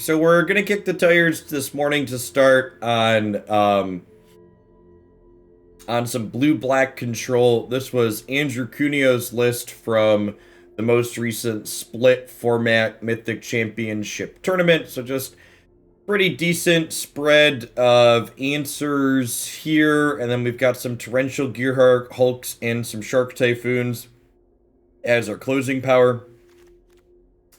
so we're gonna kick the tires this morning to start on some blue-black control. This was Andrew Cuneo's list from the most recent split format Mythic Championship tournament. So just pretty decent spread of answers here. And then we've got some Torrential Gearhulks and some Shark Typhoons as our closing power.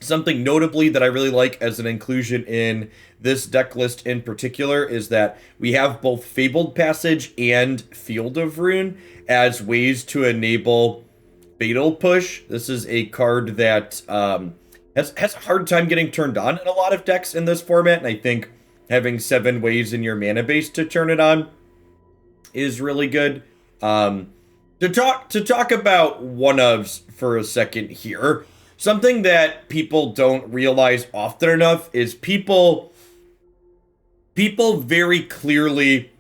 Something notably that I really like as an inclusion in this deck list in particular is that we have both Fabled Passage and Field of Ruin as ways to enable Fatal Push. This is a card that has a hard time getting turned on in a lot of decks in this format, and I think having 7 ways in your mana base to turn it on is really good. To talk about one-ofs for a second here, something that people don't realize often enough is people very clearly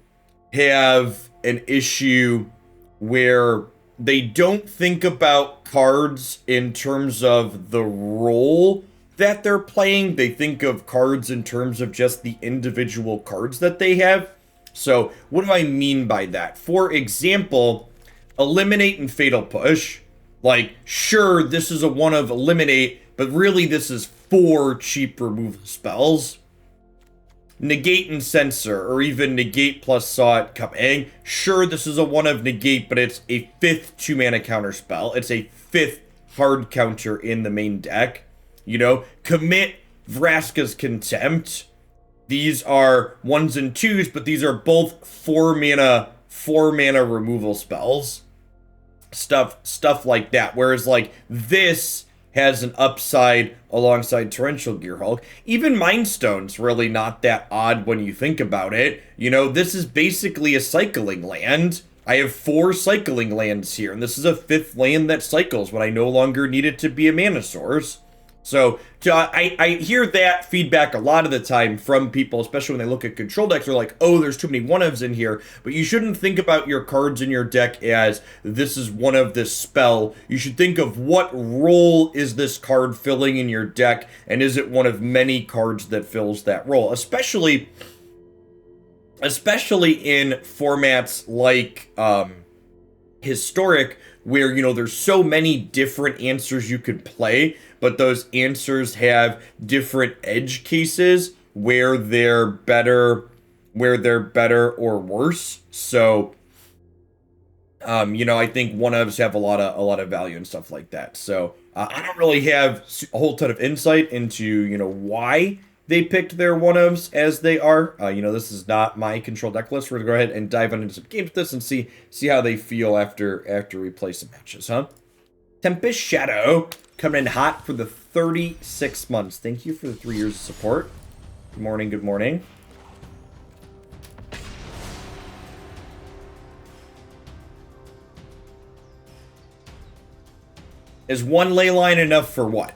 have an issue where they don't think about cards in terms of the role that they're playing. They think of cards in terms of just the individual cards that they have. So what do I mean by that? For example, Eliminate and Fatal Push. Like, sure, this is a one of Eliminate, but really this is 4 cheap removal spells. Negate and Censor, or even Negate plus Saw It Coming. Sure, this is a one of Negate, but it's a 5th 2-mana counter spell. It's a 5th hard counter in the main deck. You know, commit Vraska's Contempt. These are 1s and 2s, but these are both 4 mana removal spells. Stuff like that. Whereas, like, this has an upside alongside Torrential Gearhulk. Even Mind Stone's really not that odd when you think about it. You know, this is basically a cycling land. I have 4 cycling lands here, and this is a 5th land that cycles when I no longer need it to be a mana source. So, I hear that feedback a lot of the time from people, especially when they look at control decks. They're like, oh, there's too many one-ofs in here. But you shouldn't think about your cards in your deck as, this is one of this spell. You should think of what role is this card filling in your deck, and is it one of many cards that fills that role? Especially in formats like Historic, where, you know, there's so many different answers you could play, but those answers have different edge cases where they're better or worse. So, you know, I think one-ofs have a lot of value and stuff like that. So, I don't really have a whole ton of insight into, you know, why they picked their one-ofs as they are. You know, this is not my control deck list. We're gonna go ahead and dive into some games with this and see how they feel after we play some matches, huh? Tempest Shadow coming in hot for the 36 months. Thank you for the 3 years of support. Good morning, good morning. Is 1 Leyline enough for what?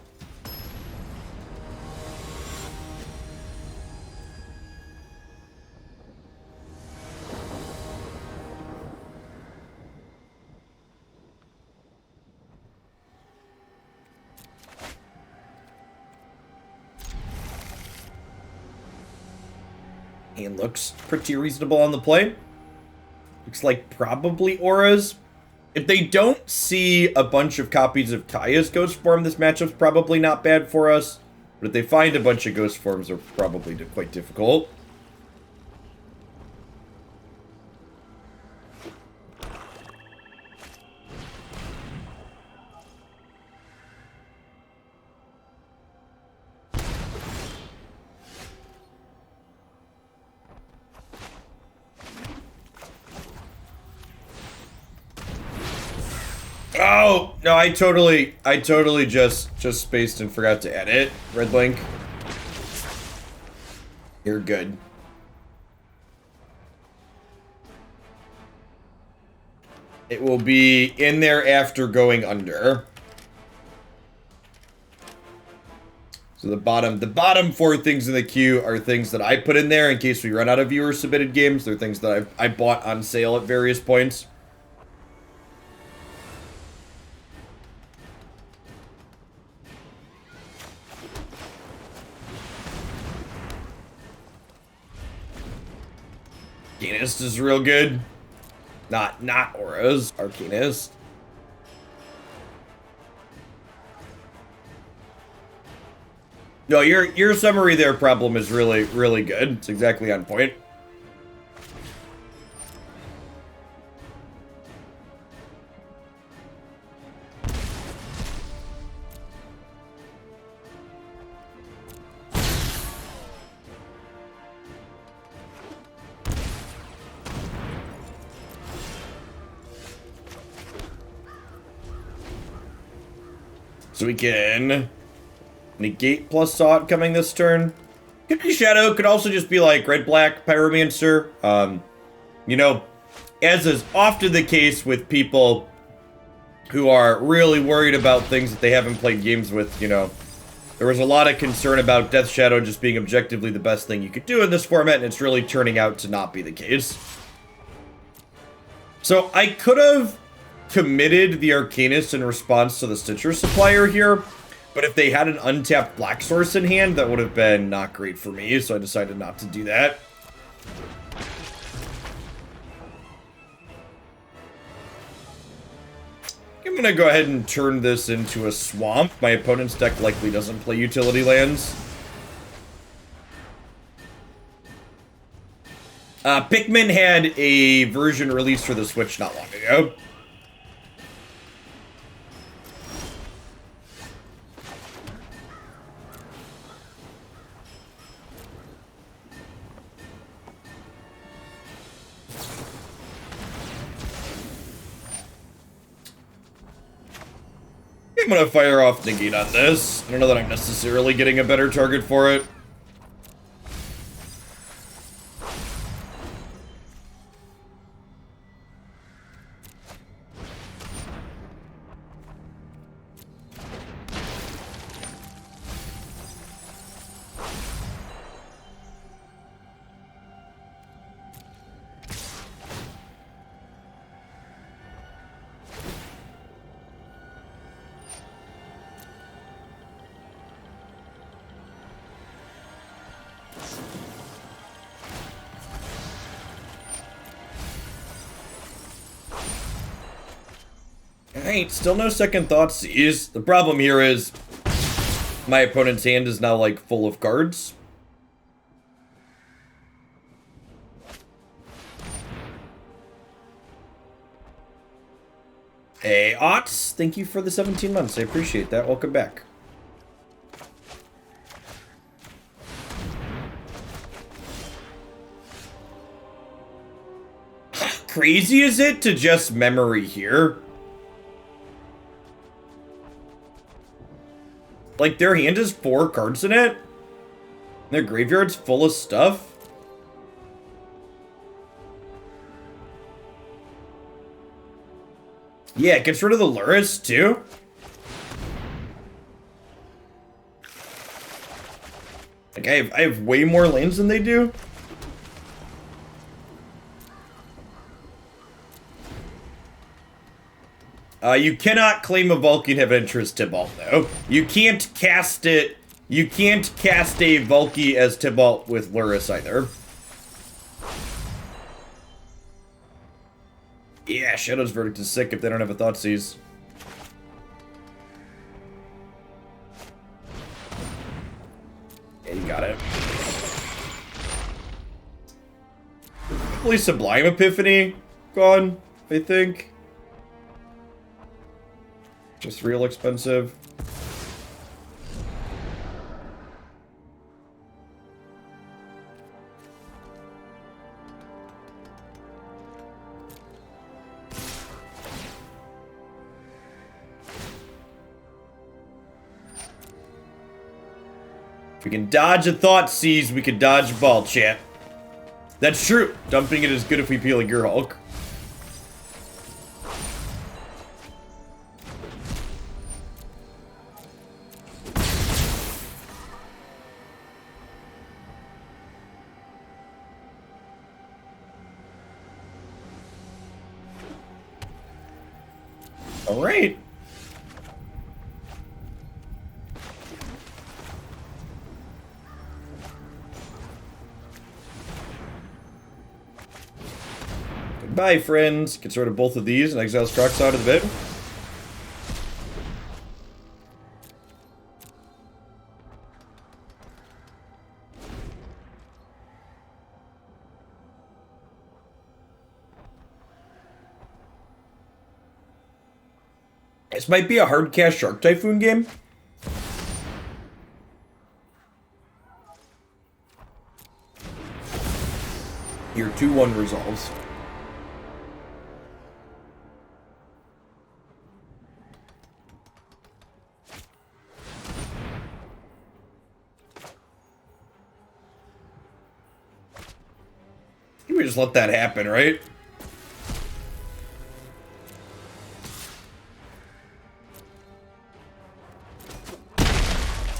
He looks pretty reasonable on the play. Looks like probably auras. If they don't see a bunch of copies of Kaya's Ghost Form, this matchup's probably not bad for us. But if they find a bunch of Ghost Forms, they're probably quite difficult. Oh, no, I totally just spaced and forgot to edit. Red link. You're good. It will be in there after going under. So the bottom 4 things in the queue are things that I put in there in case we run out of viewer submitted games. They're things that I bought on sale at various points. Arcanist is real good. Not auras, Arcanist. No, your summary there, Problem, is really, really good. It's exactly on point. So we can negate plus Thought coming this turn. Could be Shadow, could also just be like red-black Pyromancer. You know, as is often the case with people who are really worried about things that they haven't played games with, you know. There was a lot of concern about Death Shadow just being objectively the best thing you could do in this format, and it's really turning out to not be the case. So I could have committed the Arcanist in response to the Stitcher Supplier here, but if they had an untapped black source in hand, that would have been not great for me, so I decided not to do that. I'm gonna go ahead and turn this into a swamp. My opponent's deck likely doesn't play utility lands. Pikmin had a version released for the Switch not long ago. I'm gonna fire off Negate on this. I don't know that I'm necessarily getting a better target for it. Alright, still no second Thoughtseize. The problem here is my opponent's hand is now, like, full of cards. Hey, Otts, thank you for the 17 months. I appreciate that. Welcome back. How crazy is it to just memory here? Like, their hand has 4 cards in it? Their graveyard's full of stuff? Yeah, it gets rid of the Luris, too? Like, I have way more lands than they do? You cannot claim a Vulcan have interest Tibalt, though. You can't cast it. You can't cast a Vulky as Tibalt with Luris either. Yeah, Shadow's Verdict is sick if they don't have a Thoughtseize. Yeah, you got it. Probably Sublime Epiphany gone, I think. Just real expensive. If we can dodge a Thoughtseize, we can dodge a ball, chat. That's true. Dumping it is good if we peel a Gearhulk. All right. Bye, friends. Get rid of both of these and exile Strox out of the bit. This might be a hard cast Shark Typhoon game. Your 2-1 resolves. We just let that happen, right?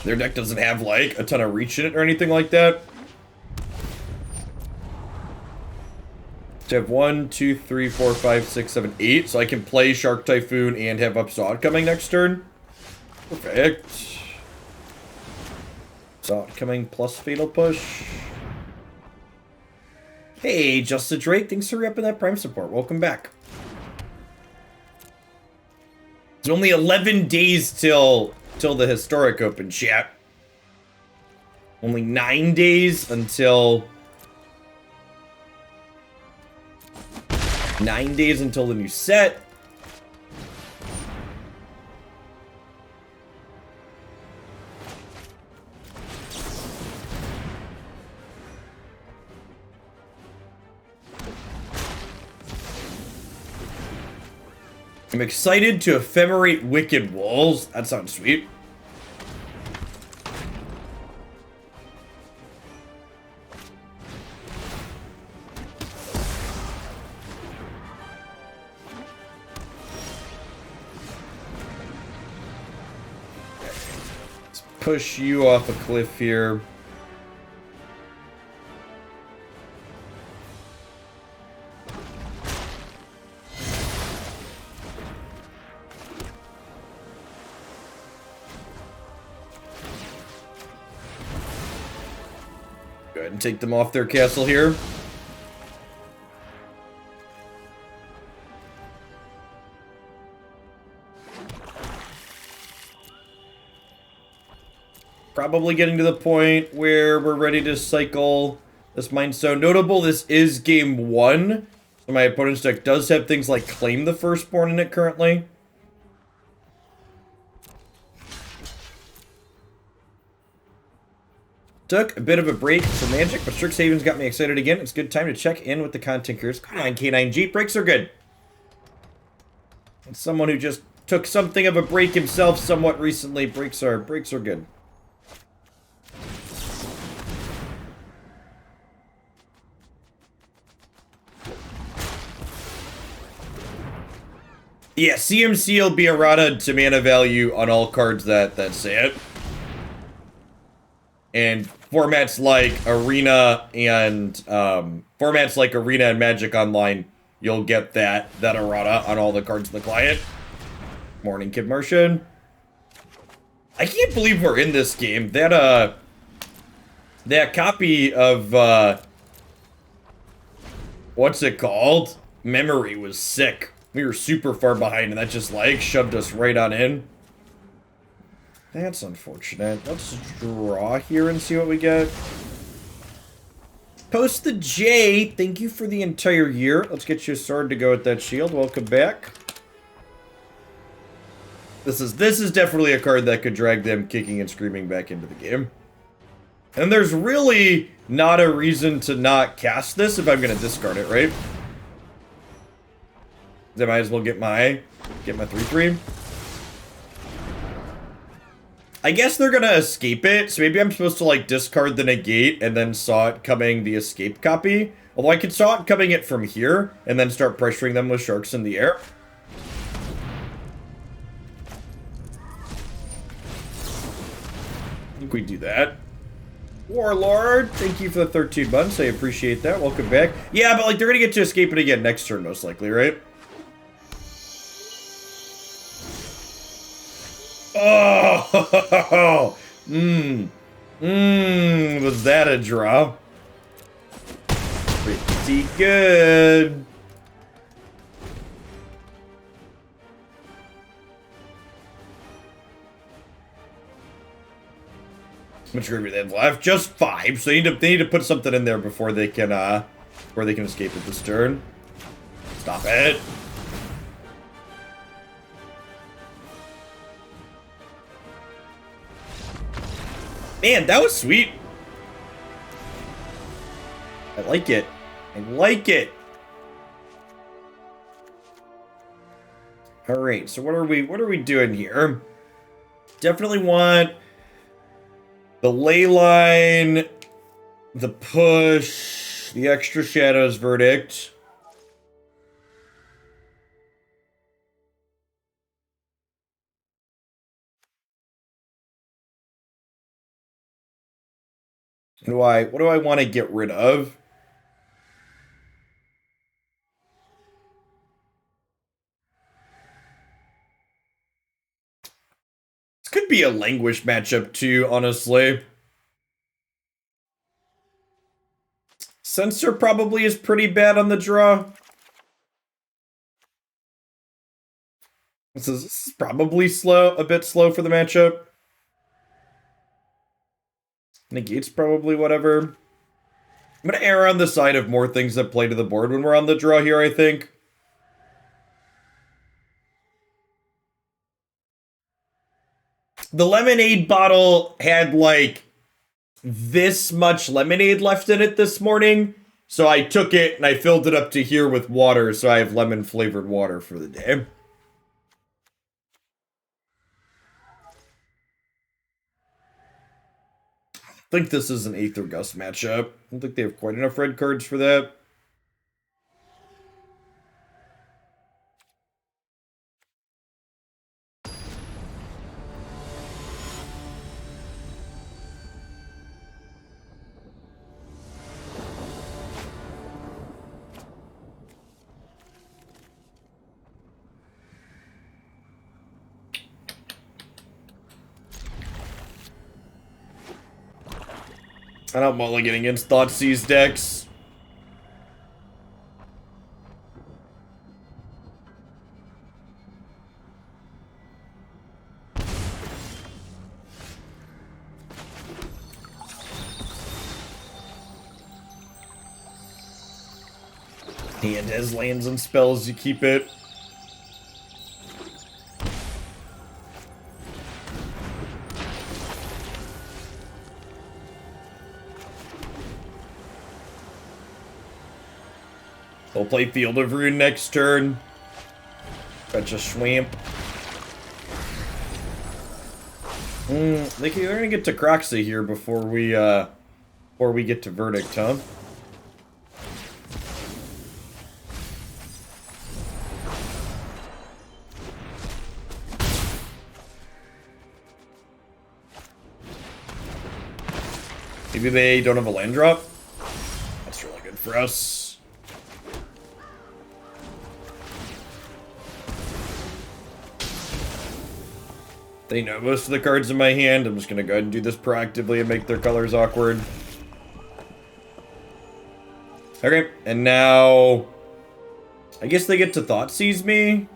Their deck doesn't have, like, a ton of reach in it or anything like that. So I have 1, 2, 3, 4, 5, 6, 7, 8. So I can play Shark Typhoon and have Upsod coming next turn. Perfect. Upsod coming plus Fatal Push. Hey, Justin Drake, thanks for repping that Prime support. Welcome back. It's only 11 days till the Historic Open, chat. Only 9 days until... 9 days until the new set. I'm excited to ephemerate Wicked Wolves. That sounds sweet. Let's push you off a cliff here. Go ahead and take them off their castle here. Probably getting to the point where we're ready to cycle this Mind Stone. Notable, this is game 1. So my opponent's deck does have things like Claim the Firstborn in it currently. Took a bit of a break from Magic, but Strixhaven's got me excited again. It's a good time to check in with the Continkers. Come on, K9G. Breaks are good. And someone who just took something of a break himself somewhat recently, breaks are good. Yeah, CMC will be errata to mana value on all cards that say it. And formats like Arena and Magic Online, you'll get that errata on all the cards in the client. Morning, Kid Martian. I can't believe we're in this game. That copy of what's it called? Memory was sick. We were super far behind, and that just like shoved us right on in. That's unfortunate. Let's draw here and see what we get. Post the J. Thank you for the entire year. Let's get you a sword to go with that shield. Welcome back. This is definitely a card that could drag them kicking and screaming back into the game. And there's really not a reason to not cast this if I'm going to discard it, right? I might as well get my 3/3. I guess they're gonna escape it, so maybe I'm supposed to like discard the negate and then saw it coming the escape copy. Although I could saw it coming it from here and then start pressuring them with sharks in the air. I think we do that. Warlord, thank you for the 13 months. I appreciate that. Welcome back. Yeah, but like they're gonna get to escape it again next turn, most likely, right? Oh, was that a draw? Pretty good. much gravy they have left? Just 5. So they need to put something in there before they can escape it this turn. Stop it. Man, that was sweet. I like it. I like it. All right, so what are we doing here? Definitely want the Leyline, the push, the extra shadows verdict. What do I want to get rid of? This could be a Languish matchup too, honestly. Censor probably is pretty bad on the draw. This is probably slow, a bit slow for the matchup. Negate's probably whatever. I'm going to err on the side of more things that play to the board when we're on the draw here, I think. The lemonade bottle had, like, this much lemonade left in it this morning. So I took it and I filled it up to here with water, so I have lemon-flavored water for the day. I think this is an Aether Gust matchup. I don't think they have quite enough red cards for that. I don't mulligan against Thoughtseize decks. Hand has lands and spells, you keep it. They'll play Field of Ruin next turn. Fetch a Schwamp. They're gonna get to Croxy here before we get to Verdict, huh? Maybe they don't have a land drop? That's really good for us. They know most of the cards in my hand. I'm just going to go ahead and do this proactively and make their colors awkward. Okay, and now I guess they get to Thoughtseize me.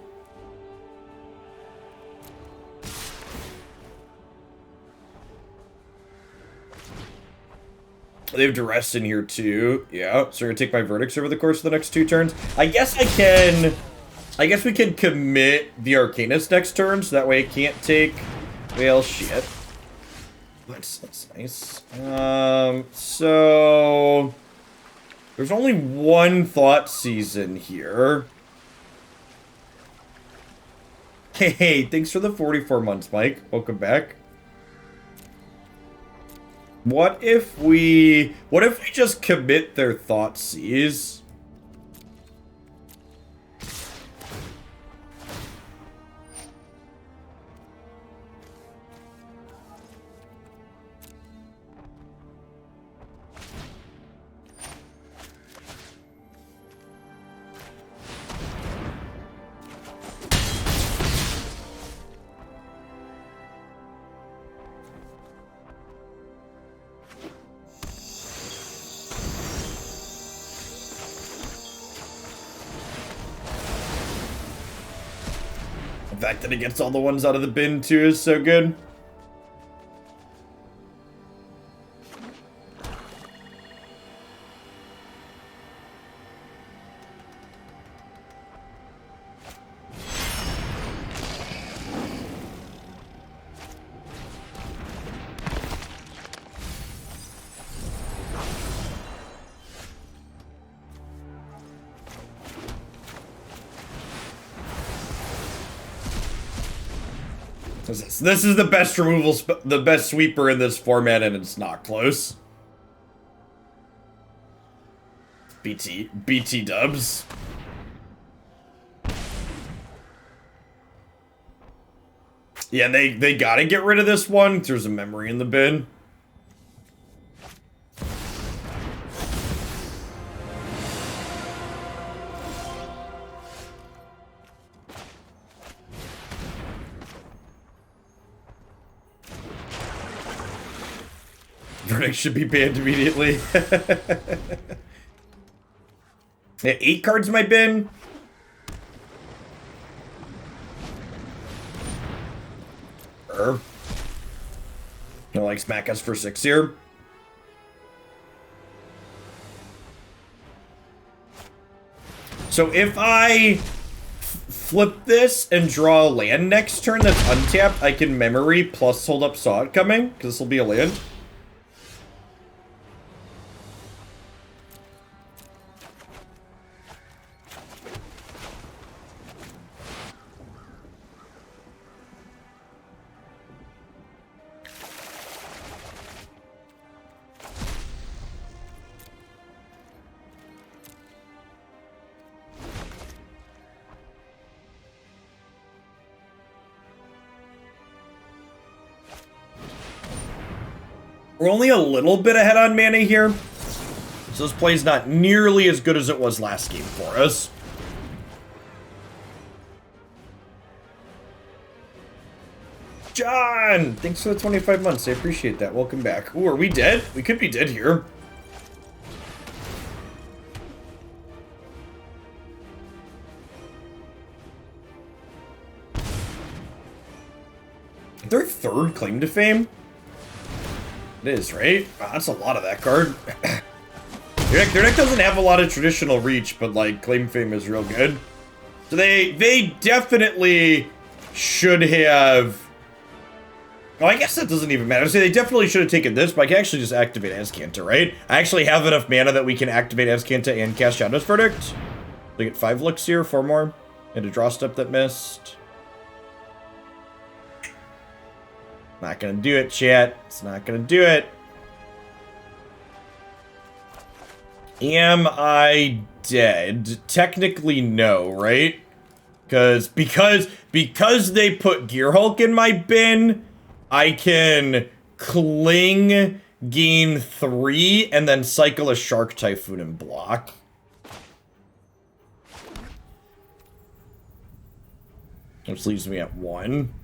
They have Duress in here too. Yeah, so we're going to take my verdicts over the course of the next 2 turns. I guess we can commit the Arcanist next turn, so that way it can't take... Well, shit. That's nice. So... There's only one Thoughtseize in here. Hey, thanks for the 44 months, Mike. Welcome back. What if we just commit their Thoughtseize? The fact that it gets all the ones out of the bin too is so good. This is the best removal, the best sweeper in this format, and it's not close. BT dubs. Yeah, they gotta get rid of this one. There's a memory in the bin. Verdict should be banned immediately. Yeah, 8 cards in my bin. No, like smack us for 6 here. So if I flip this and draw a land next turn that's untapped, I can memory plus hold up Saw It Coming, because this will be a land. We're only a little bit ahead on mana here, so this play's not nearly as good as it was last game for us. John! Thanks for the 25 months, I appreciate that. Welcome back. Ooh, are we dead? We could be dead here. Their third claim to fame? It is, right? Wow, that's a lot of that card. Their deck doesn't have a lot of traditional reach, but like claim fame is real good. So they definitely should have. Well, I guess that doesn't even matter. So they definitely should have taken this, but I can actually just activate Azcanta, right? I actually have enough mana that we can activate Azcanta and cast Shadow's Verdict. We get 5 looks here, 4 more. And a draw step that missed. Not gonna do it, chat. It's not gonna do it. Am I dead? Technically, no, right? Because they put Gearhulk in my bin, I can cling, gain 3, and then cycle a Shark Typhoon and block. Which leaves me at 1.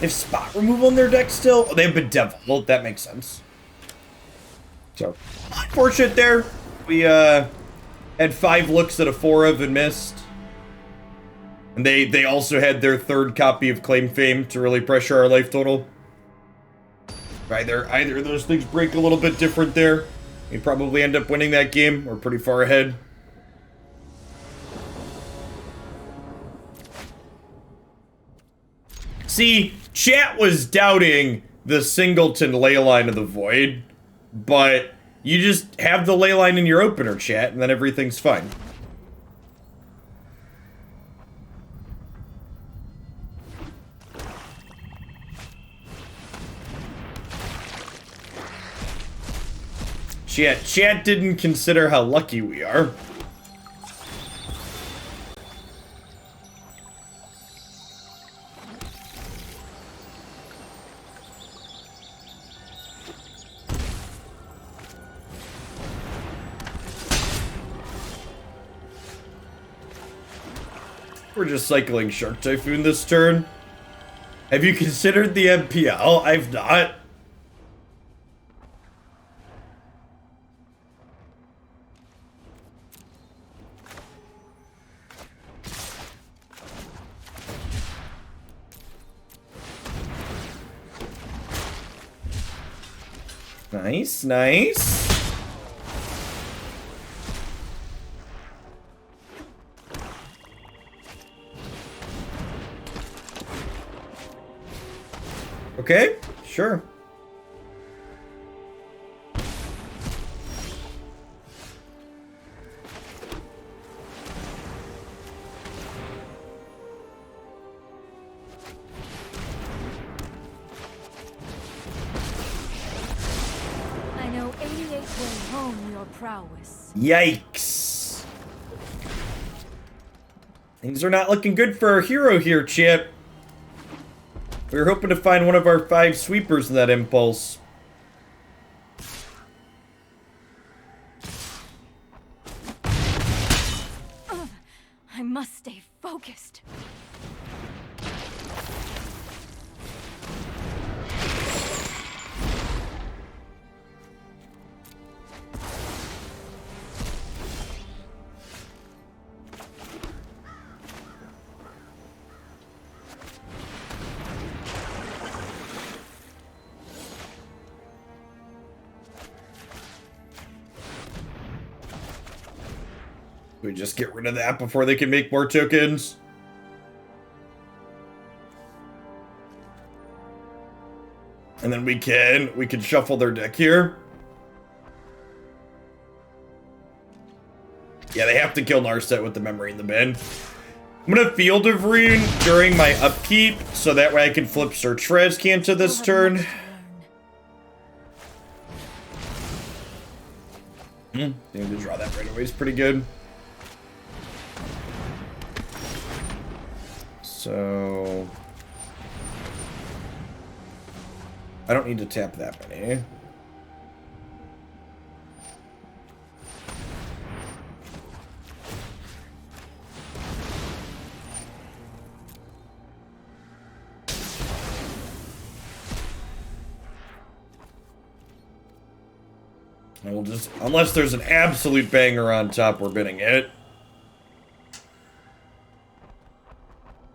They have spot removal in their deck still? Oh, they have Bedeviled. That makes sense. So, unfortunate there. We had 5 looks at a 4 of and missed. And they also had their 3rd copy of Claim Fame to really pressure our life total. Either of those things break a little bit different there. We probably end up winning that game. We're pretty far ahead. See, chat was doubting the Singleton Leyline of the Void, but you just have the Leyline in your opener, chat, and then everything's fine. Chat didn't consider how lucky we are. We're just cycling Shark Typhoon this turn. Have you considered the MPL? I've not. Nice, nice. Okay, sure. Prowess. Yikes. Things are not looking good for our hero here, Chip. We were hoping to find one of our 5 sweepers in that impulse. I must stay focused. We just get rid of that before they can make more tokens. And then we can shuffle their deck here. Yeah, they have to kill Narset with the memory in the bin. I'm gonna Field of Rune during my upkeep, so that way I can flip Search for Azcanta this turn. Being able to draw that right away is pretty good. So I don't need to tap that many. And we'll just, unless there's an absolute banger on top, we're bidding it.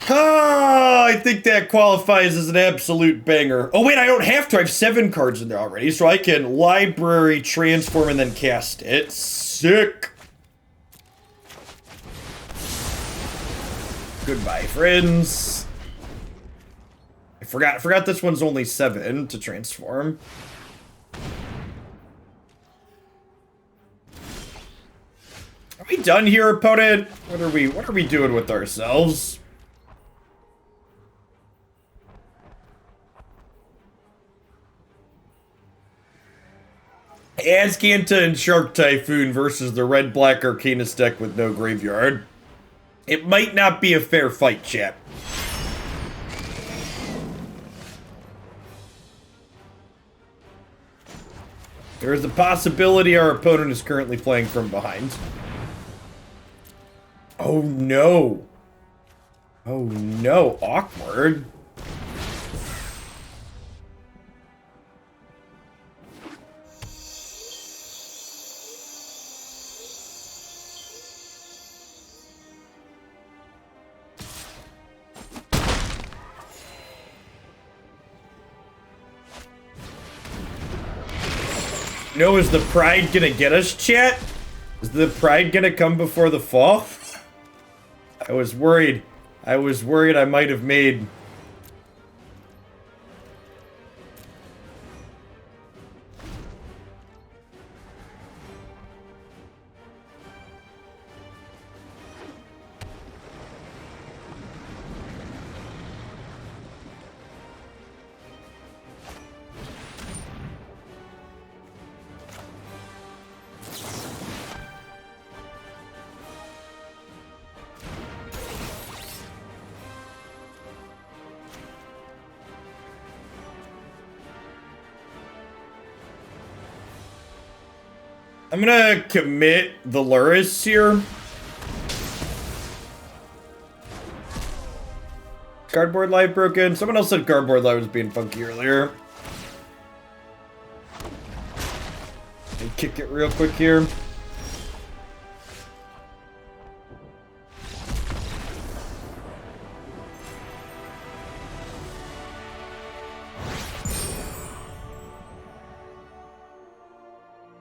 Ah, I think that qualifies as an absolute banger. Oh wait, I don't have to. I have 7 cards in there already, so I can library, transform, and then cast it. Sick. Goodbye, friends. I forgot this one's only 7 to transform. Are we done here, opponent? What are we doing with ourselves? Azcanta and Shark Typhoon versus the red-black Arcanist deck with no graveyard. It might not be a fair fight, chat. There is a possibility our opponent is currently playing from behind. Oh no. Oh no, awkward. No, is the pride gonna get us, chat? Is the pride gonna come before the fall? I was worried. I was worried I might have made... I'm gonna commit the Luris here. Cardboard Live broken. Someone else said Cardboard Live was being funky earlier. And kick it real quick here.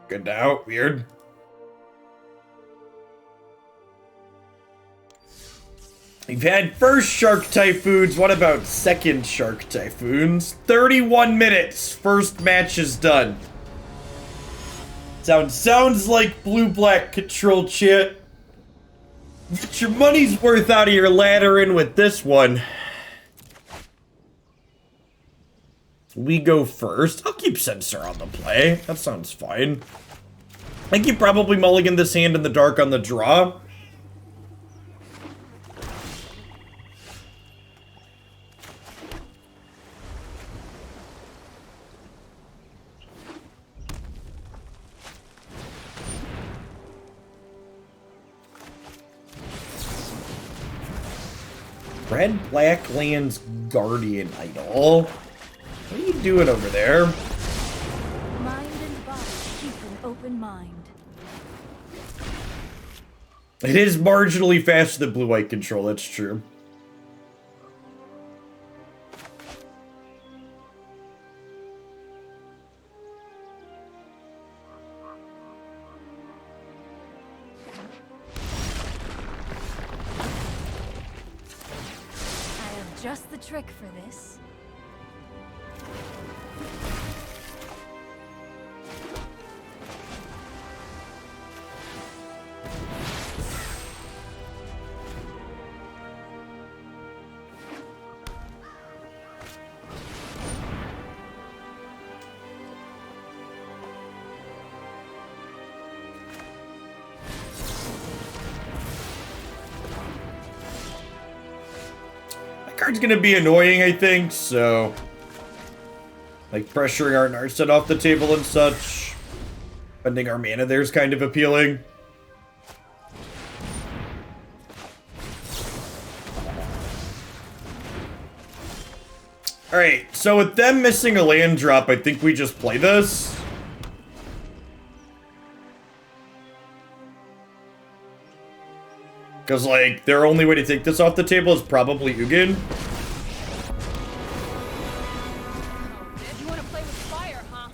Good now. Weird. We've had first Shark Typhoons. What about second Shark Typhoons? 31 minutes. First match is done. Sounds like blue-black control, chat. Get your money's worth out of your ladder in with this one. We go first. I'll keep Censor on the play. That sounds fine. I think you probably mulligan this hand in the dark on the draw. Red Black lands Guardian Idol. What are you doing over there? Mind and body keep an open mind. It is marginally faster than blue-white control, that's true. Just the trick for this. Card's gonna be annoying, I think, so like pressuring our Narset off the table and such. Spending our mana there is kind of appealing. Alright, so with them missing a land drop, I think we just play this. Because, like, their only way to take this off the table is probably Ugin. You want to play with fire, huh?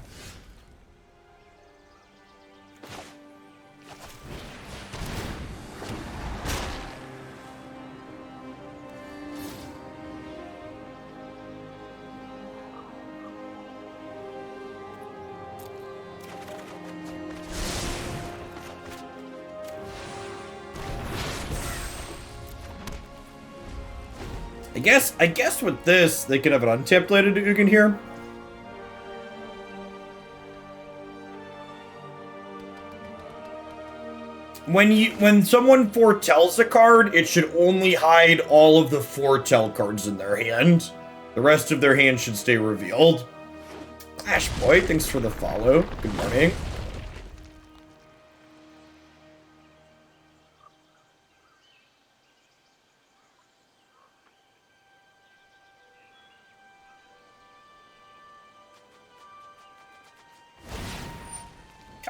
I guess with this, they could have an untapped landed Ugin here. When someone foretells a card, it should only hide all of the foretell cards in their hand. The rest of their hand should stay revealed. Ash Boy, thanks for the follow. Good morning.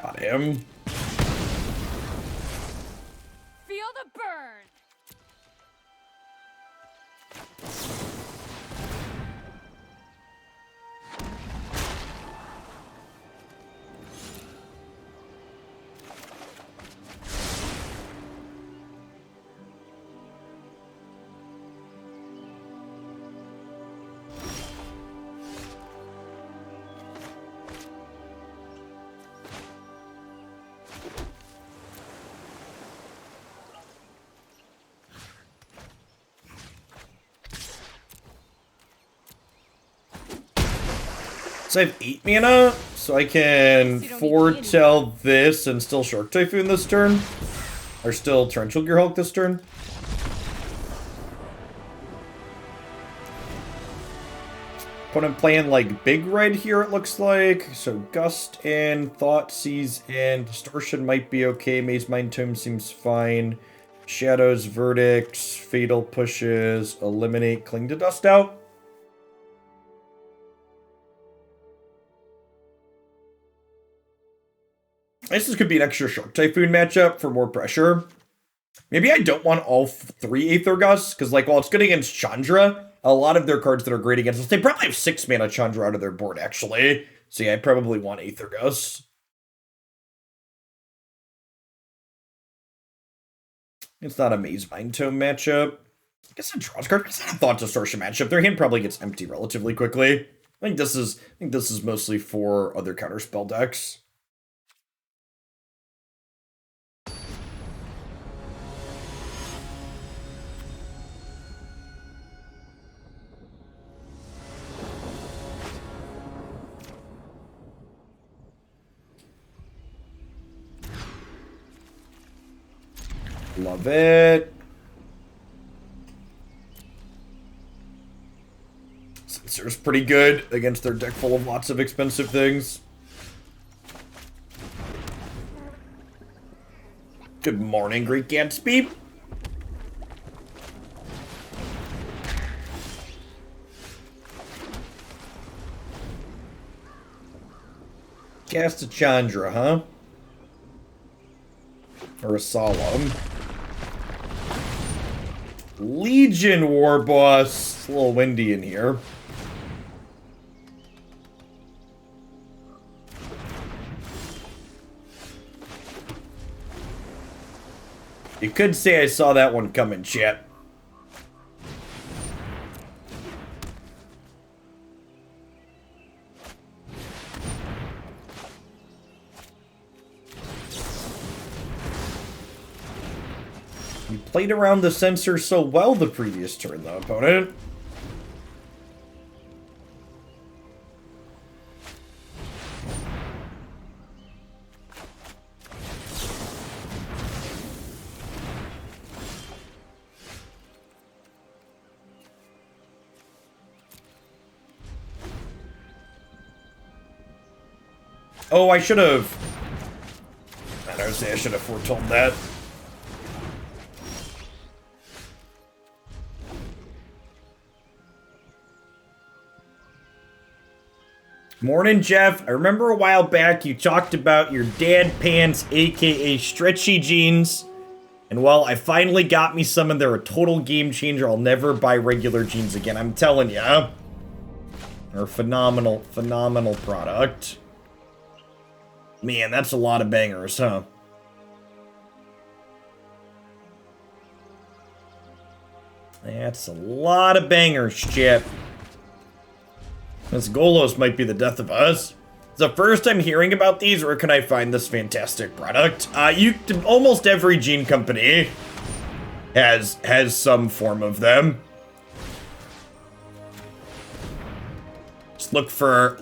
Got him. Feel the burn. So I have 8 mana, so I can foretell this and still Shark Typhoon this turn. Or still Torrential Gearhulk this turn. Opponent playing like big red here, it looks like. So Gust and Thoughtseize and Distortion might be okay. Maze Mind Tome seems fine. Shadows, Verdicts, Fatal Pushes, Eliminate, Cling to Dust out. This could be an extra Shark Typhoon matchup for more pressure. Maybe I don't want all 3 Aether Gusts, because, like, while it's good against Chandra, a lot of their cards that are great against us, they probably have 6 mana Chandra out of their board, actually. So yeah, I probably want Aether Gusts. It's not a Maze Mind Tome matchup. I guess a draws card. It's not a Thought Distortion matchup. Their hand probably gets empty relatively quickly. I think this is mostly for other counterspell decks. Love it. Censor's pretty good against their deck full of lots of expensive things. Good morning, Great Gatsby. Cast a Chandra, huh? Or a Solemn. Legion War Boss. It's a little windy in here. You could say I saw that one coming, chat. You played around the Censor so well the previous turn, though, opponent. Oh, I should have. I don't say I should have foretold that. Morning, Jeff. I remember a while back you talked about your dad pants, aka stretchy jeans. And while I finally got me some and they're a total game changer, I'll never buy regular jeans again. I'm telling ya. They're a phenomenal, phenomenal product. Man, that's a lot of bangers, huh? That's a lot of bangers, Chip. This Golos might be the death of us. It's the first I'm hearing about these. Where can I find this fantastic product? Almost every gene company has some form of them. Just look for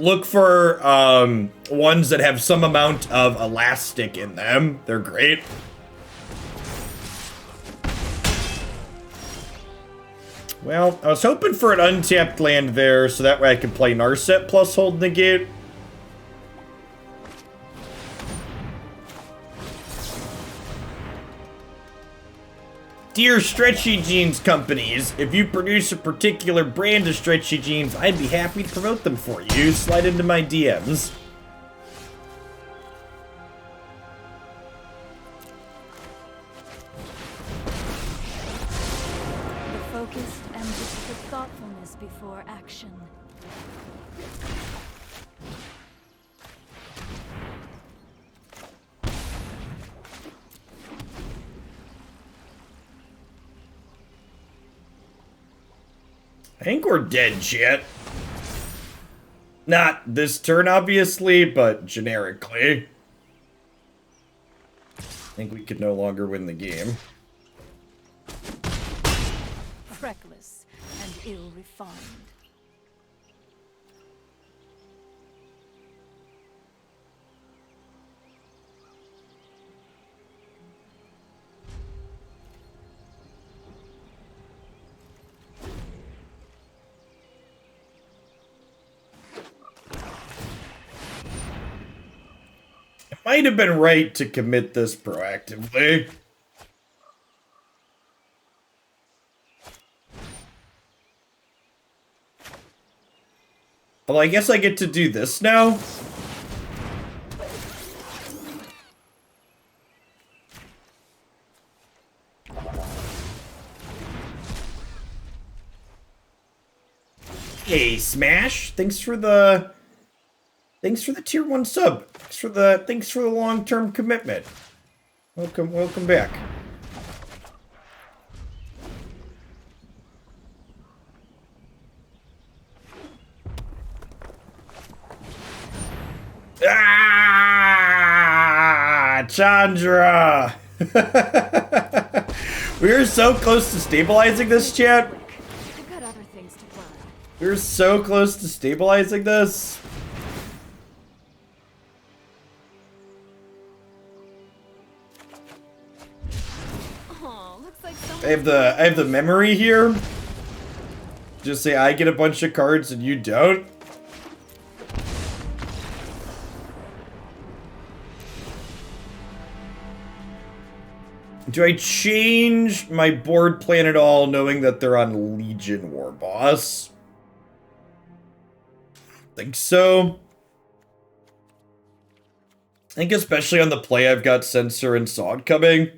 ones that have some amount of elastic in them. They're great. Well, I was hoping for an untapped land there, so that way I could play Narset plus hold Negate. Dear Stretchy Jeans companies, if you produce a particular brand of Stretchy Jeans, I'd be happy to promote them for you. Slide into my DMs. Focused and with thoughtfulness before action. I think we're dead, chat. Not this turn, obviously, but generically. I think we could no longer win the game. Reckless and ill-refined. I might have been right to commit this proactively. Well, I guess I get to do this now. Hey, Smash! Thanks for the tier 1 sub. Thanks for the long-term commitment. Welcome back. Chandra! We are so close to stabilizing this, chat. I've got other things to plan. We're so close to stabilizing this. Oh, looks like I have the memory here. Just say I get a bunch of cards and you don't. Do I change my board plan at all, knowing that they're on Legion War Boss? Think so. I think especially on the play, I've got Censor and Song coming.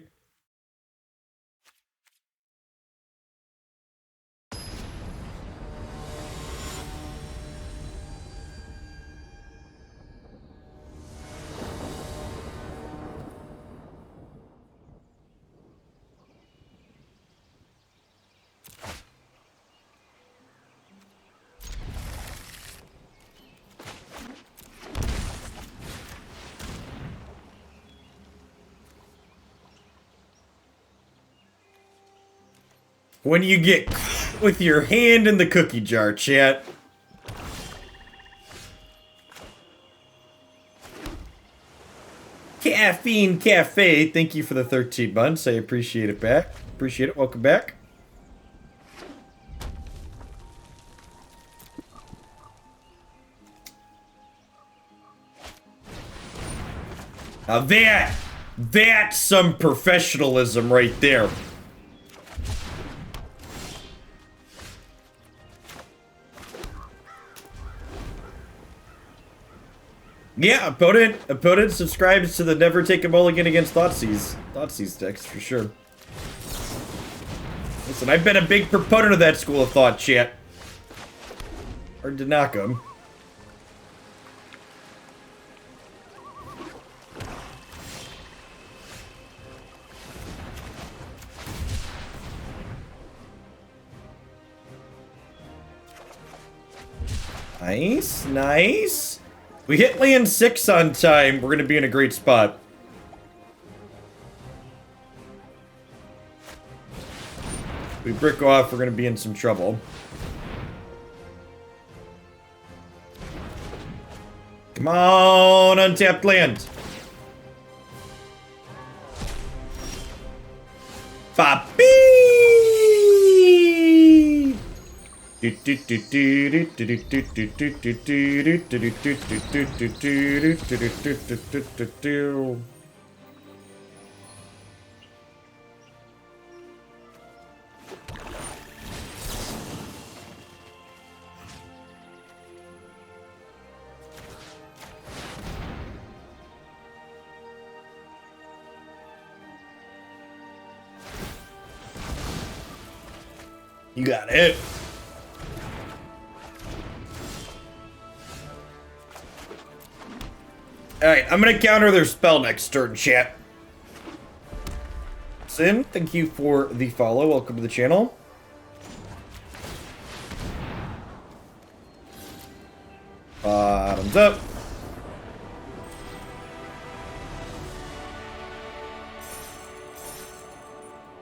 When you get with your hand in the cookie jar, chat. Caffeine Cafe, thank you for the 13 months. I appreciate it back. Appreciate it. Welcome back. Now that's some professionalism right there. Yeah, opponent subscribes to the Never Take a Mulligan against Thoughtseize decks for sure. Listen, I've been a big proponent of that school of thought, chat. Hard to knock 'em. Nice, nice. We hit land 6 on time. We're gonna be in a great spot. We brick off, we're gonna be in some trouble. Come on, untapped land. Fabi! You got it. Alright, I'm gonna counter their spell next turn, chat. Sin, thank you for the follow. Welcome to the channel. Bottoms up.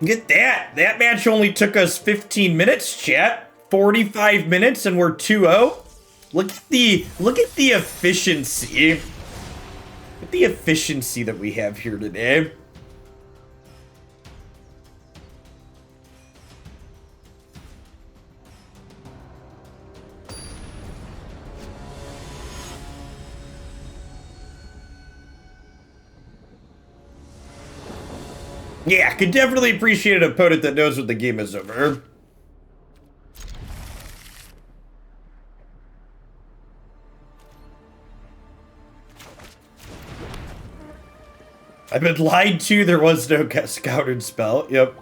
Get that! That match only took us 15 minutes, chat. 45 minutes and we're 2-0. Look at the efficiency. Look at the efficiency that we have here today. Yeah, could definitely appreciate an opponent that knows what the game is over. I've been lied to, there was no scouted spell. Yep.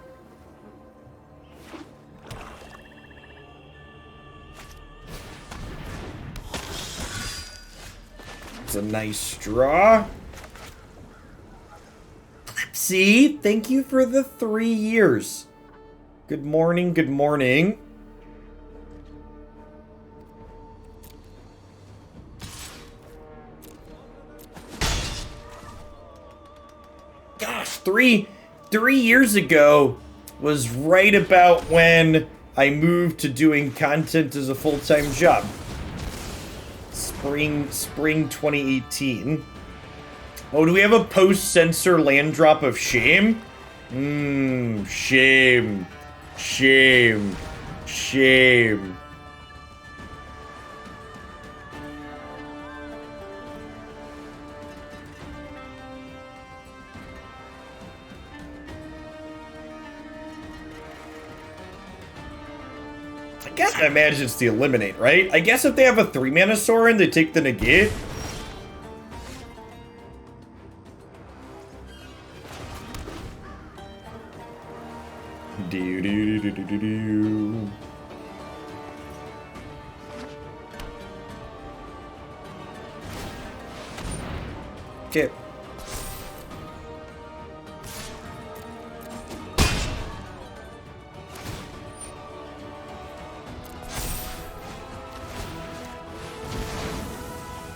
It's a nice draw. Clipsy, thank you for the 3 years. Good morning, good morning. gosh, 3 years ago was right about when I moved to doing content as a full-time job. Spring 2018. Oh, do we have a post-censor land drop of shame? Shame. Shame. Shame. I guess I imagine it's the eliminate, right? I guess if they have a 3-mana Sorin, they take the negate. Do. Okay.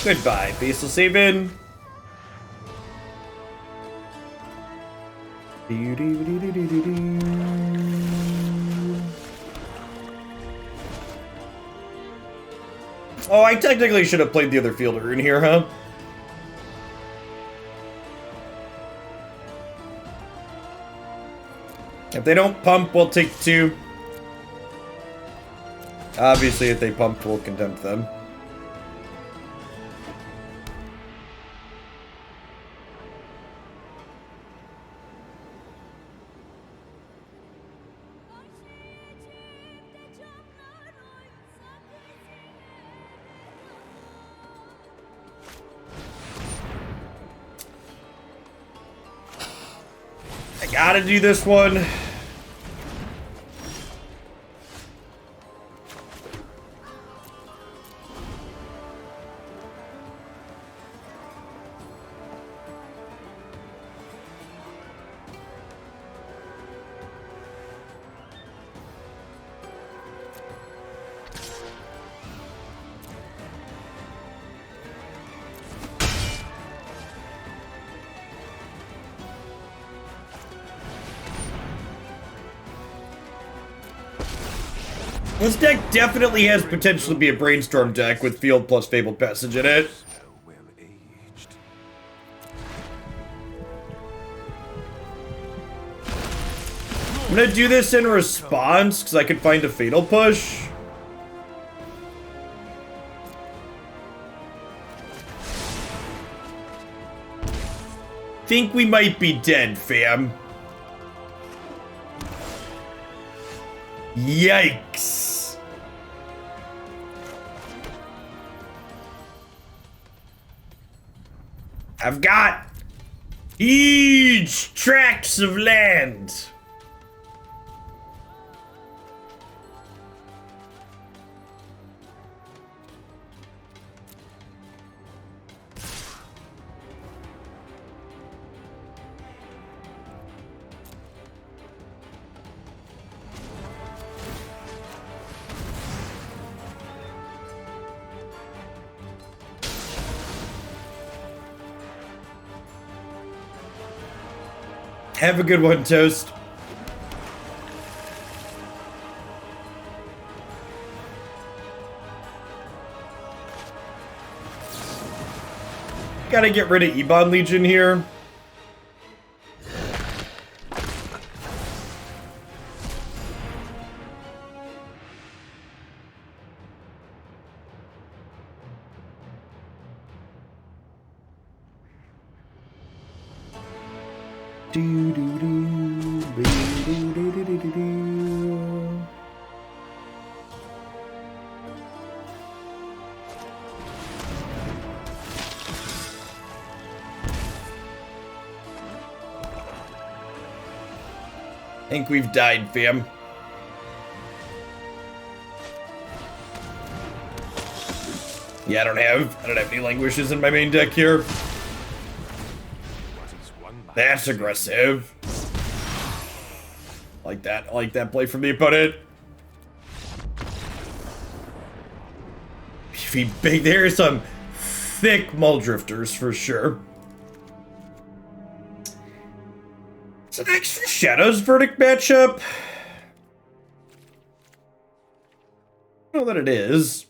Goodbye, Baseless Haven. Oh, I technically should have played the other fielder in here, huh? If they don't pump, we'll take 2. Obviously, if they pump, we'll contempt them. Gotta do this one. This deck definitely has potential to be a brainstorm deck with field plus Fabled Passage in it. I'm gonna do this in response because I could find a Fatal Push. Think we might be dead, fam. Yikes. I've got huge tracts of land. Have a good one, Toast. Gotta get rid of Ebon Legion here. I think we've died, fam. Yeah, I don't have any Languishes in my main deck here. That's aggressive. I like that play from the opponent. There's some thick Mull Drifters for sure. an extra Shadow's Verdict matchup? I don't know that it is.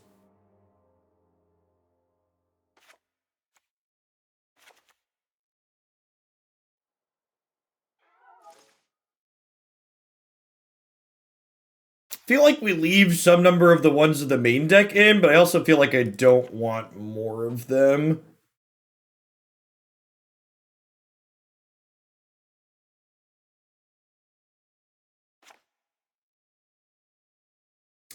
I feel like we leave some number of the ones in the main deck in, but I also feel like I don't want more of them.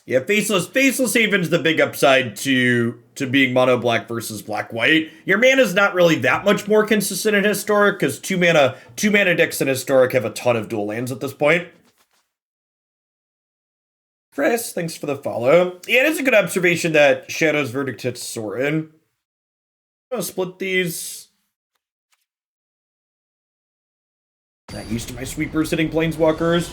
Yeah, Faceless Haven's the big upside to being mono black versus black white. Your mana's not really that much more consistent in Historic, because two mana decks in Historic have a ton of dual lands at this point. Chris, thanks for the follow. Yeah, it is a good observation that Shadow's Verdict hits Sorin. I'm gonna split these. Not used to my sweepers hitting planeswalkers.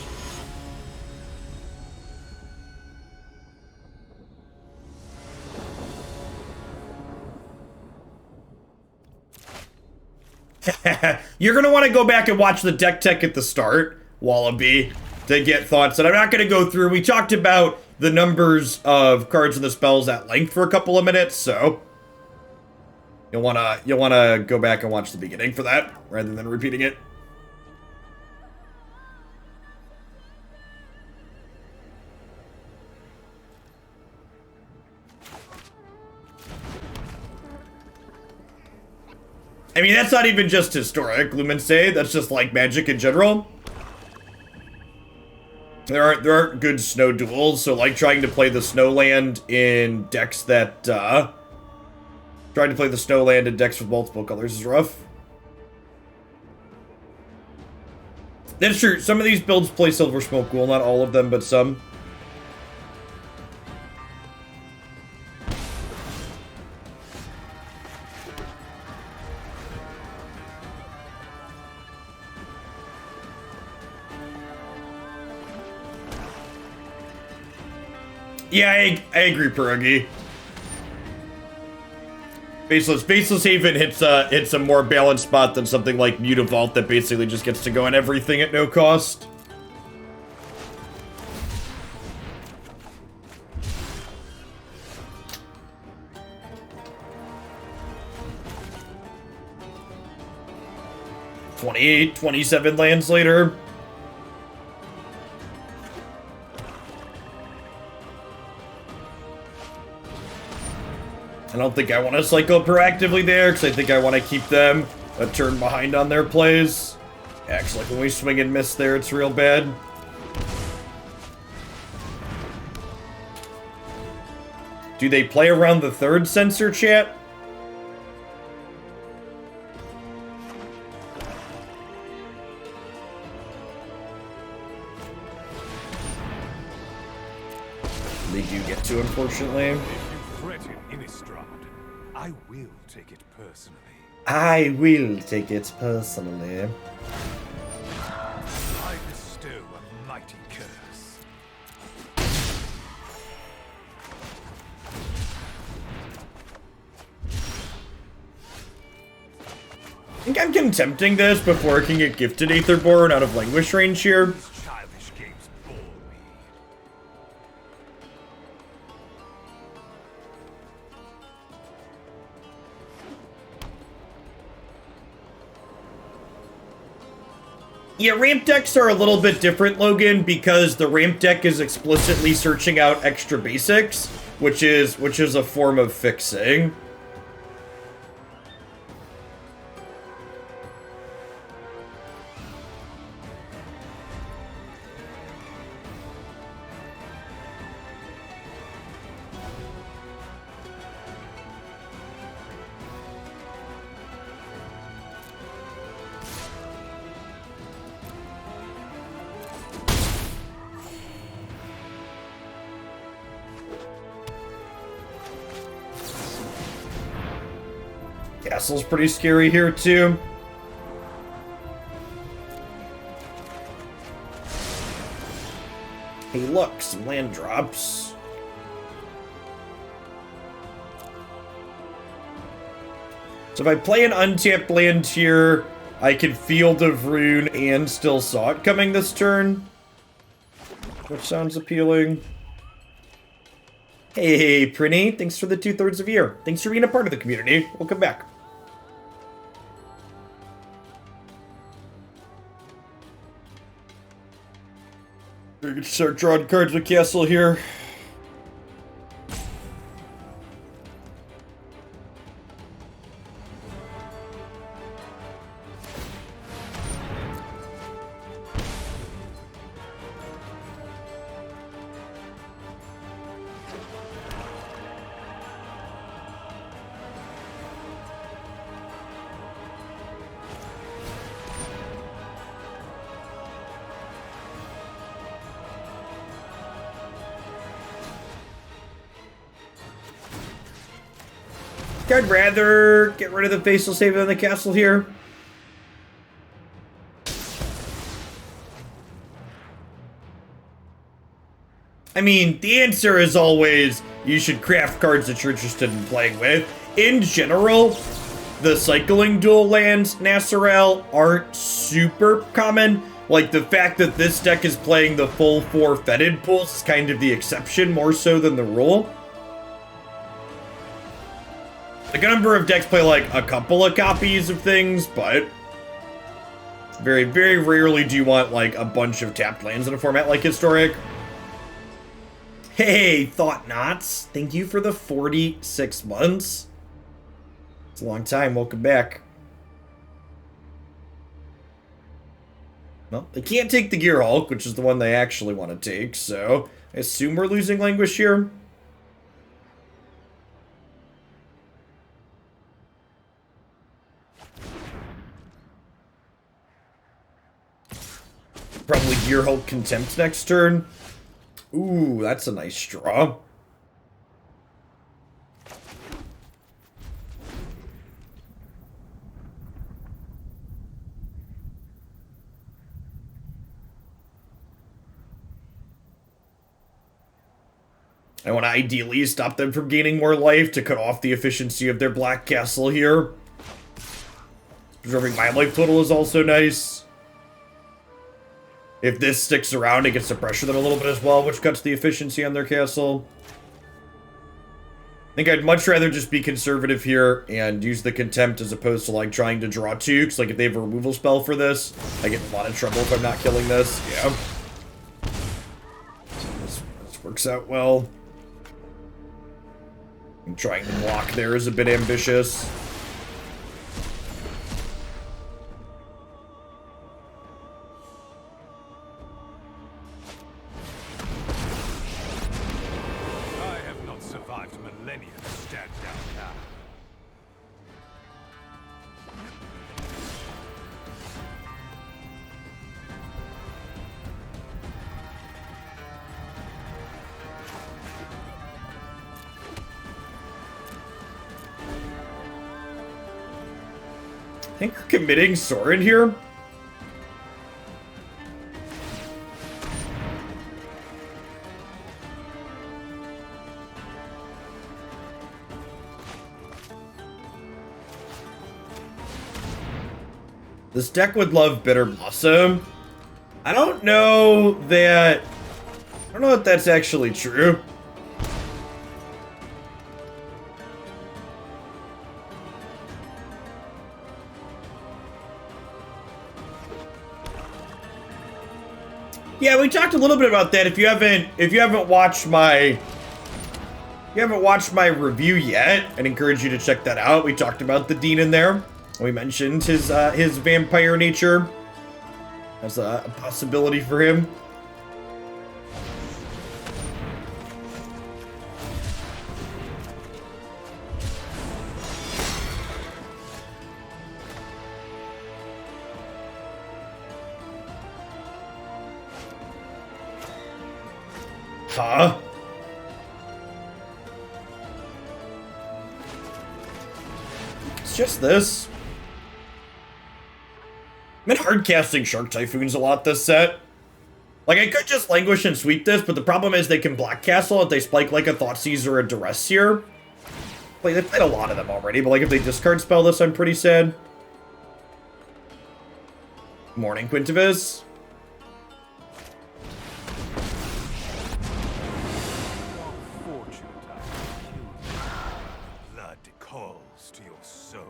You're gonna want to go back and watch the deck tech at the start, Wallaby, to get thoughts. And I'm not gonna go through. We talked about the numbers of cards and the spells at length for a couple of minutes, so you'll wanna go back and watch the beginning for that rather than repeating it. I mean, that's not even just Historic, Lumense. That's just like Magic in general. There aren't good snow duels, so like trying to play the Snowland in decks that trying to play the Snowland in decks with multiple colors is rough. That's true. Some of these builds play Silver Smoke Ghoul, not all of them, but some. Yeah, I agree, Pierogi. Faceless Haven hits a more balanced spot than something like Mutavault that basically just gets to go on everything at no cost. $28, $27 lands later. I don't think I want to cycle proactively there, because I think I want to keep them a turn behind on their plays. Actually, like when we swing and miss there, it's real bad. Do they play around the third Censor, chat? They do get to, unfortunately. I will take it personally. I will take it personally. I bestow a mighty curse. I think I'm contempting this before I can get gifted Aetherborn out of Languish range here. These childish games bore me. Yeah, ramp decks are a little bit different, Logan, because the ramp deck is explicitly searching out extra basics, which is a form of fixing. Castle's pretty scary here, too. Hey, look, some land drops. So if I play an untapped land here, I can Field of Rune and still saw it coming this turn. Which sounds appealing. Hey, Prinny, thanks for the 2/3 of a year. Thanks for being a part of the community. Welcome back. We're gonna start drawing cards with Castle here. I'd rather get rid of the Facial Save than the Castle here. I mean, the answer is always you should craft cards that you're interested in playing with. In general, the cycling dual lands Nasserel aren't super common. Like, the fact that this deck is playing the full 4 Fetid Pools is kind of the exception, more so than the rule. Like, a number of decks play, like, a couple of copies of things, but very, very rarely do you want, like, a bunch of tapped lands in a format like Historic. Hey, Thought Knots, thank you for the 46 months. It's a long time. Welcome back. Well, they can't take the Gearhulk, which is the one they actually want to take, so I assume we're losing Languish here. Probably Gearhulk Contempt next turn. Ooh, that's a nice draw. I want to ideally stop them from gaining more life to cut off the efficiency of their Black Castle here. Preserving my life total is also nice. If this sticks around, it gets to pressure them a little bit as well, which cuts the efficiency on their castle. I think I'd much rather just be conservative here and use the Contempt as opposed to, like, trying to draw 2, because, like, if they have a removal spell for this, I get in a lot of trouble if I'm not killing this. Yeah. This works out well. And trying to block there is a bit ambitious. I think we're committing Sorin here. This deck would love Bitter Blossom. I don't know if that's actually true. Yeah, we talked a little bit about that. If you haven't watched my review yet, I'd encourage you to check that out. We talked about the Dean in there. We mentioned his vampire nature as a possibility for him. Huh? It's just this. I've been hard casting Shark Typhoons a lot this set. Like, I could just Languish and sweep this, but the problem is they can Black Castle if they spike like a Thoughtseize or a Duress here. Like, they played a lot of them already, but like if they discard spell this, I'm pretty sad. Morning, Quintivis. Blood calls to your soul.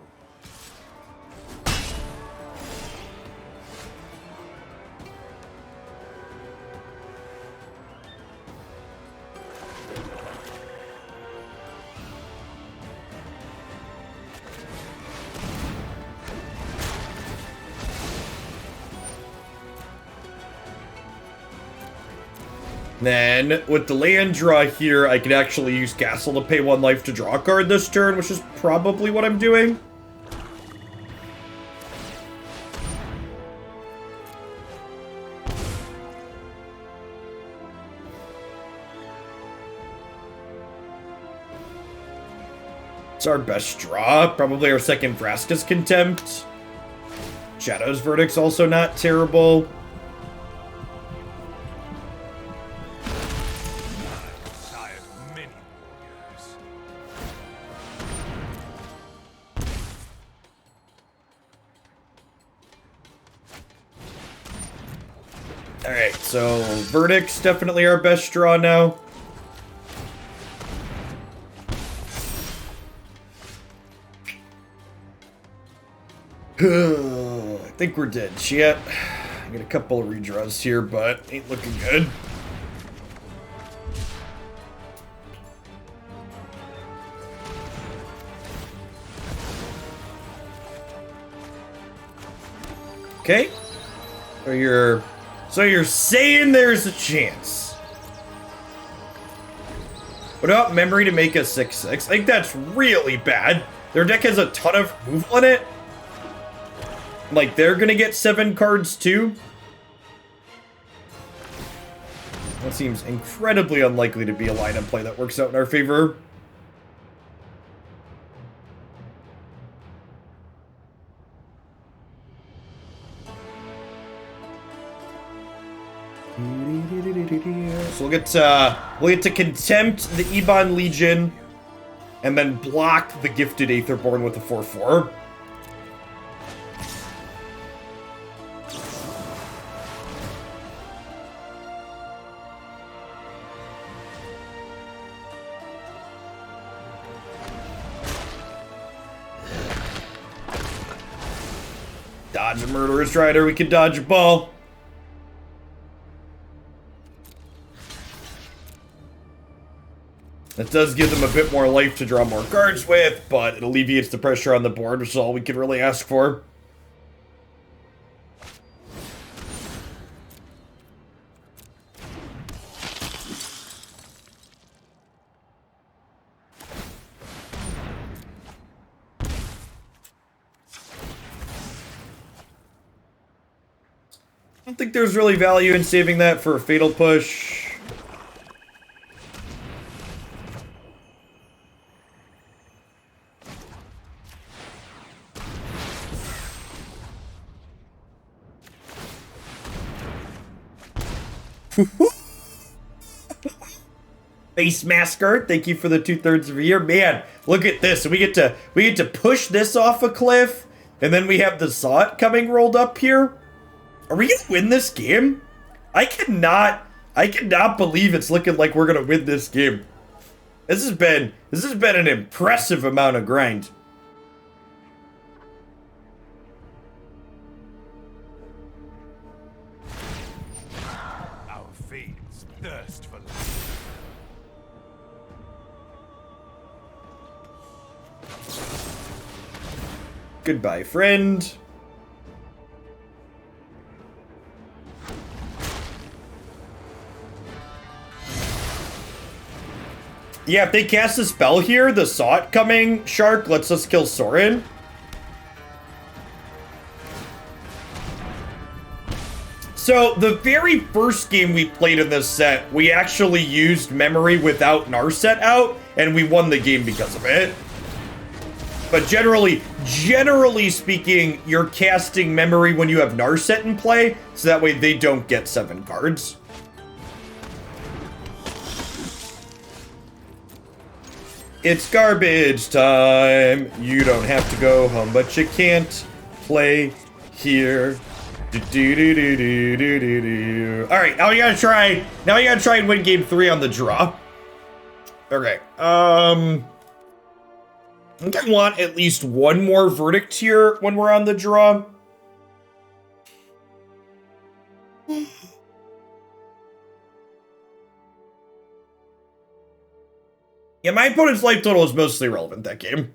Then, with the land draw here, I can actually use Castle to pay 1 life to draw a card this turn, which is probably what I'm doing. It's our best draw. Probably our second Vraska's Contempt. Shadow's Verdict's also not terrible. Alright, so Verdict's definitely our best draw now. I think we're dead shit. I got a couple of redraws here, but ain't looking good. Okay. So you're saying there's a chance. What about memory to make a 6/6? I think that's really bad. Their deck has a ton of removal in it. Like, they're gonna get 7 cards too. That seems incredibly unlikely to be a lineup play that works out in our favor. So we'll get to Contempt the Ebon Legion, and then block the Gifted Aetherborn with a 4/4. Dodge a Murderous Rider, we can dodge a ball. That does give them a bit more life to draw more cards with, but it alleviates the pressure on the board, which is all we could really ask for. I don't think there's really value in saving that for a Fatal Push. Face Masker, thank you for the 2/3 of a year. Man, look at this. We get to push this off a cliff, and then we have the Zot coming rolled up here. Are we gonna win this game? I cannot believe it's looking like we're gonna win this game. This has been an impressive amount of grind. Our fiends thirst for life. Goodbye, friend. Yeah, if they cast a spell here, the Zot coming Shark lets us kill Sorin. So, the very first game we played in this set, we actually used memory without Narset out, and we won the game because of it. But generally speaking, you're casting memory when you have Narset in play, so that way they don't get 7 cards. It's garbage time. You don't have to go home, but you can't play here. All right, now we gotta try. Now we gotta try and win game 3 on the draw. Okay. I think I want at least one more verdict here when we're on the draw. Yeah, my opponent's life total is mostly irrelevant that game.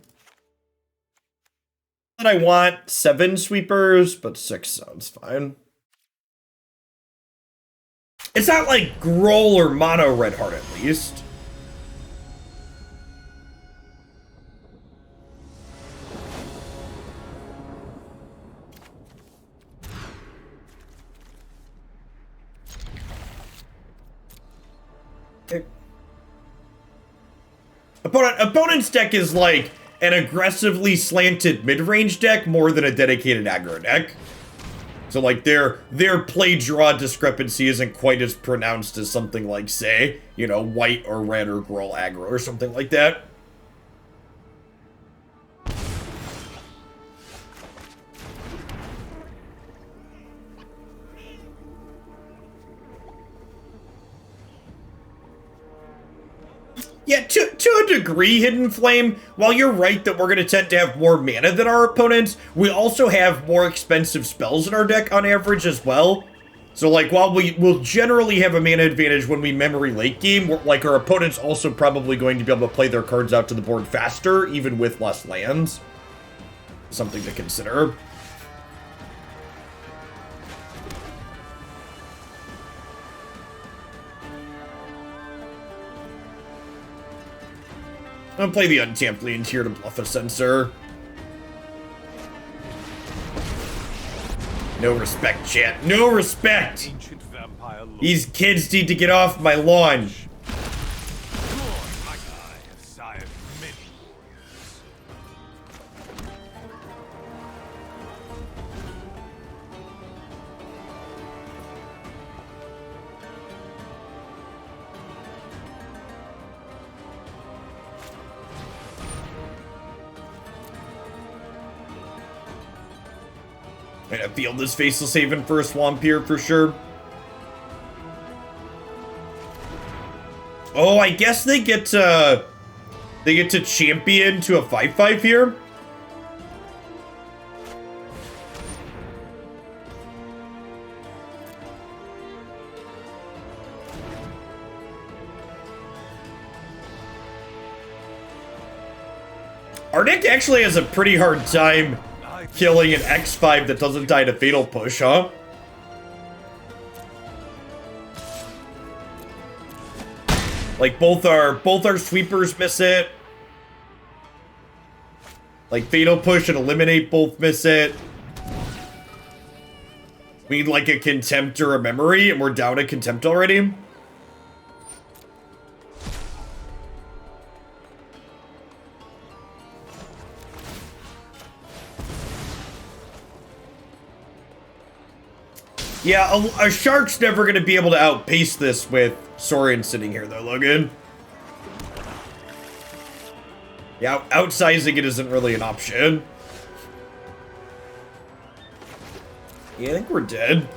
And I want 7 sweepers, but 6 sounds fine. It's not like Groll or Mono Red Heart, at least. Okay. Opponent's deck is like an aggressively slanted mid-range deck more than a dedicated aggro deck. So like their play-draw discrepancy isn't quite as pronounced as something like, say, you know, white or red or Groll aggro or something like that. Yeah, to a degree, Hidden Flame, while you're right that we're going to tend to have more mana than our opponents, we also have more expensive spells in our deck on average as well. So, like, while we will generally have a mana advantage when we memory late game, like, our opponent's also probably going to be able to play their cards out to the board faster, even with less lands. Something to consider. I'm gonna play the Untapped Land here to bluff a Censor. No respect, chat. No respect! These kids need to get off my lawn. I feel this Faceless Haven for a Swamp here for sure. Oh, I guess they get to champion to a 5/5 here. Our deck actually has a pretty hard time killing an X5 that doesn't die to Fatal Push, huh? Like both our sweepers miss it. Like Fatal Push and Eliminate both miss it. We need like a Contempt or a Memory, and we're down a Contempt already. Yeah, a Shark's never going to be able to outpace this with Saurian sitting here, though, Logan. Yeah, outsizing it isn't really an option. Yeah, I think we're dead.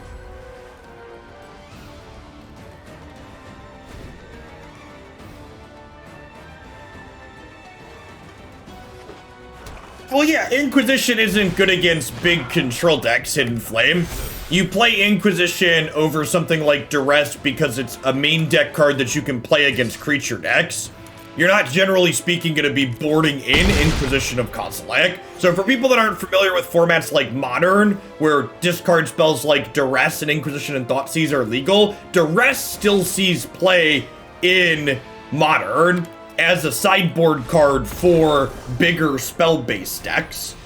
Well, yeah, Inquisition isn't good against big control decks, Hidden Flame. You play Inquisition over something like Duress because it's a main deck card that you can play against creature decks. You're not, generally speaking, going to be boarding in Inquisition of Kozilek. So for people that aren't familiar with formats like Modern, where discard spells like Duress and Inquisition and Thoughtseize are legal, Duress still sees play in Modern as a sideboard card for bigger spell-based decks.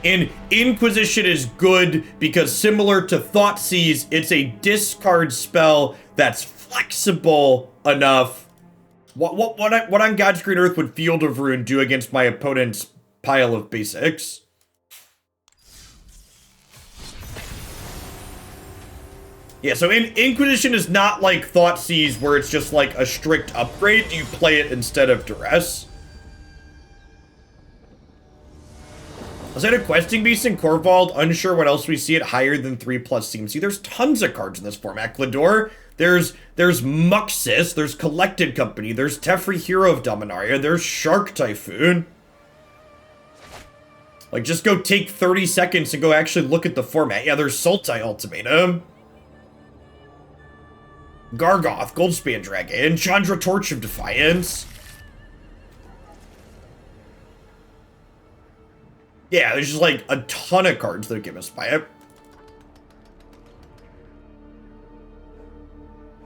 And Inquisition is good because, similar to Thoughtseize, it's a discard spell that's flexible enough. What on God's Green Earth would Field of Ruin do against my opponent's pile of basics? Yeah, so Inquisition is not like Thoughtseize, where it's just like a strict upgrade. You play it instead of Duress. Outside of Questing Beast and Corvold, unsure what else we see it higher than 3+ seems. See, there's tons of cards in this format. Glador, there's Muxus, there's Collected Company, there's Teferi Hero of Dominaria, there's Shark Typhoon. Like, just go take 30 seconds and go actually look at the format. Yeah, there's Sultai Ultimatum. Gargoth, Goldspan Dragon, Chandra Torch of Defiance. Yeah, there's just like a ton of cards that give us by it.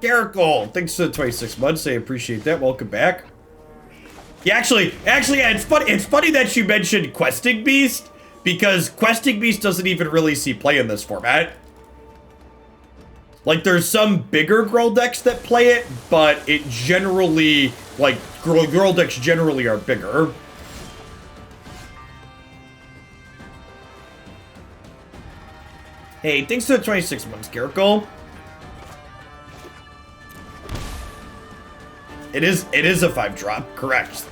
Gearhulk, thanks for the 26 months. I appreciate that. Welcome back. Yeah, actually, yeah, it's funny that you mentioned Questing Beast, because Questing Beast doesn't even really see play in this format. Like, there's some bigger Girl decks that play it, but it generally, like, Girl decks generally are bigger. Hey, thanks for the 26 months, Gearhulk. It is a 5-drop, correct.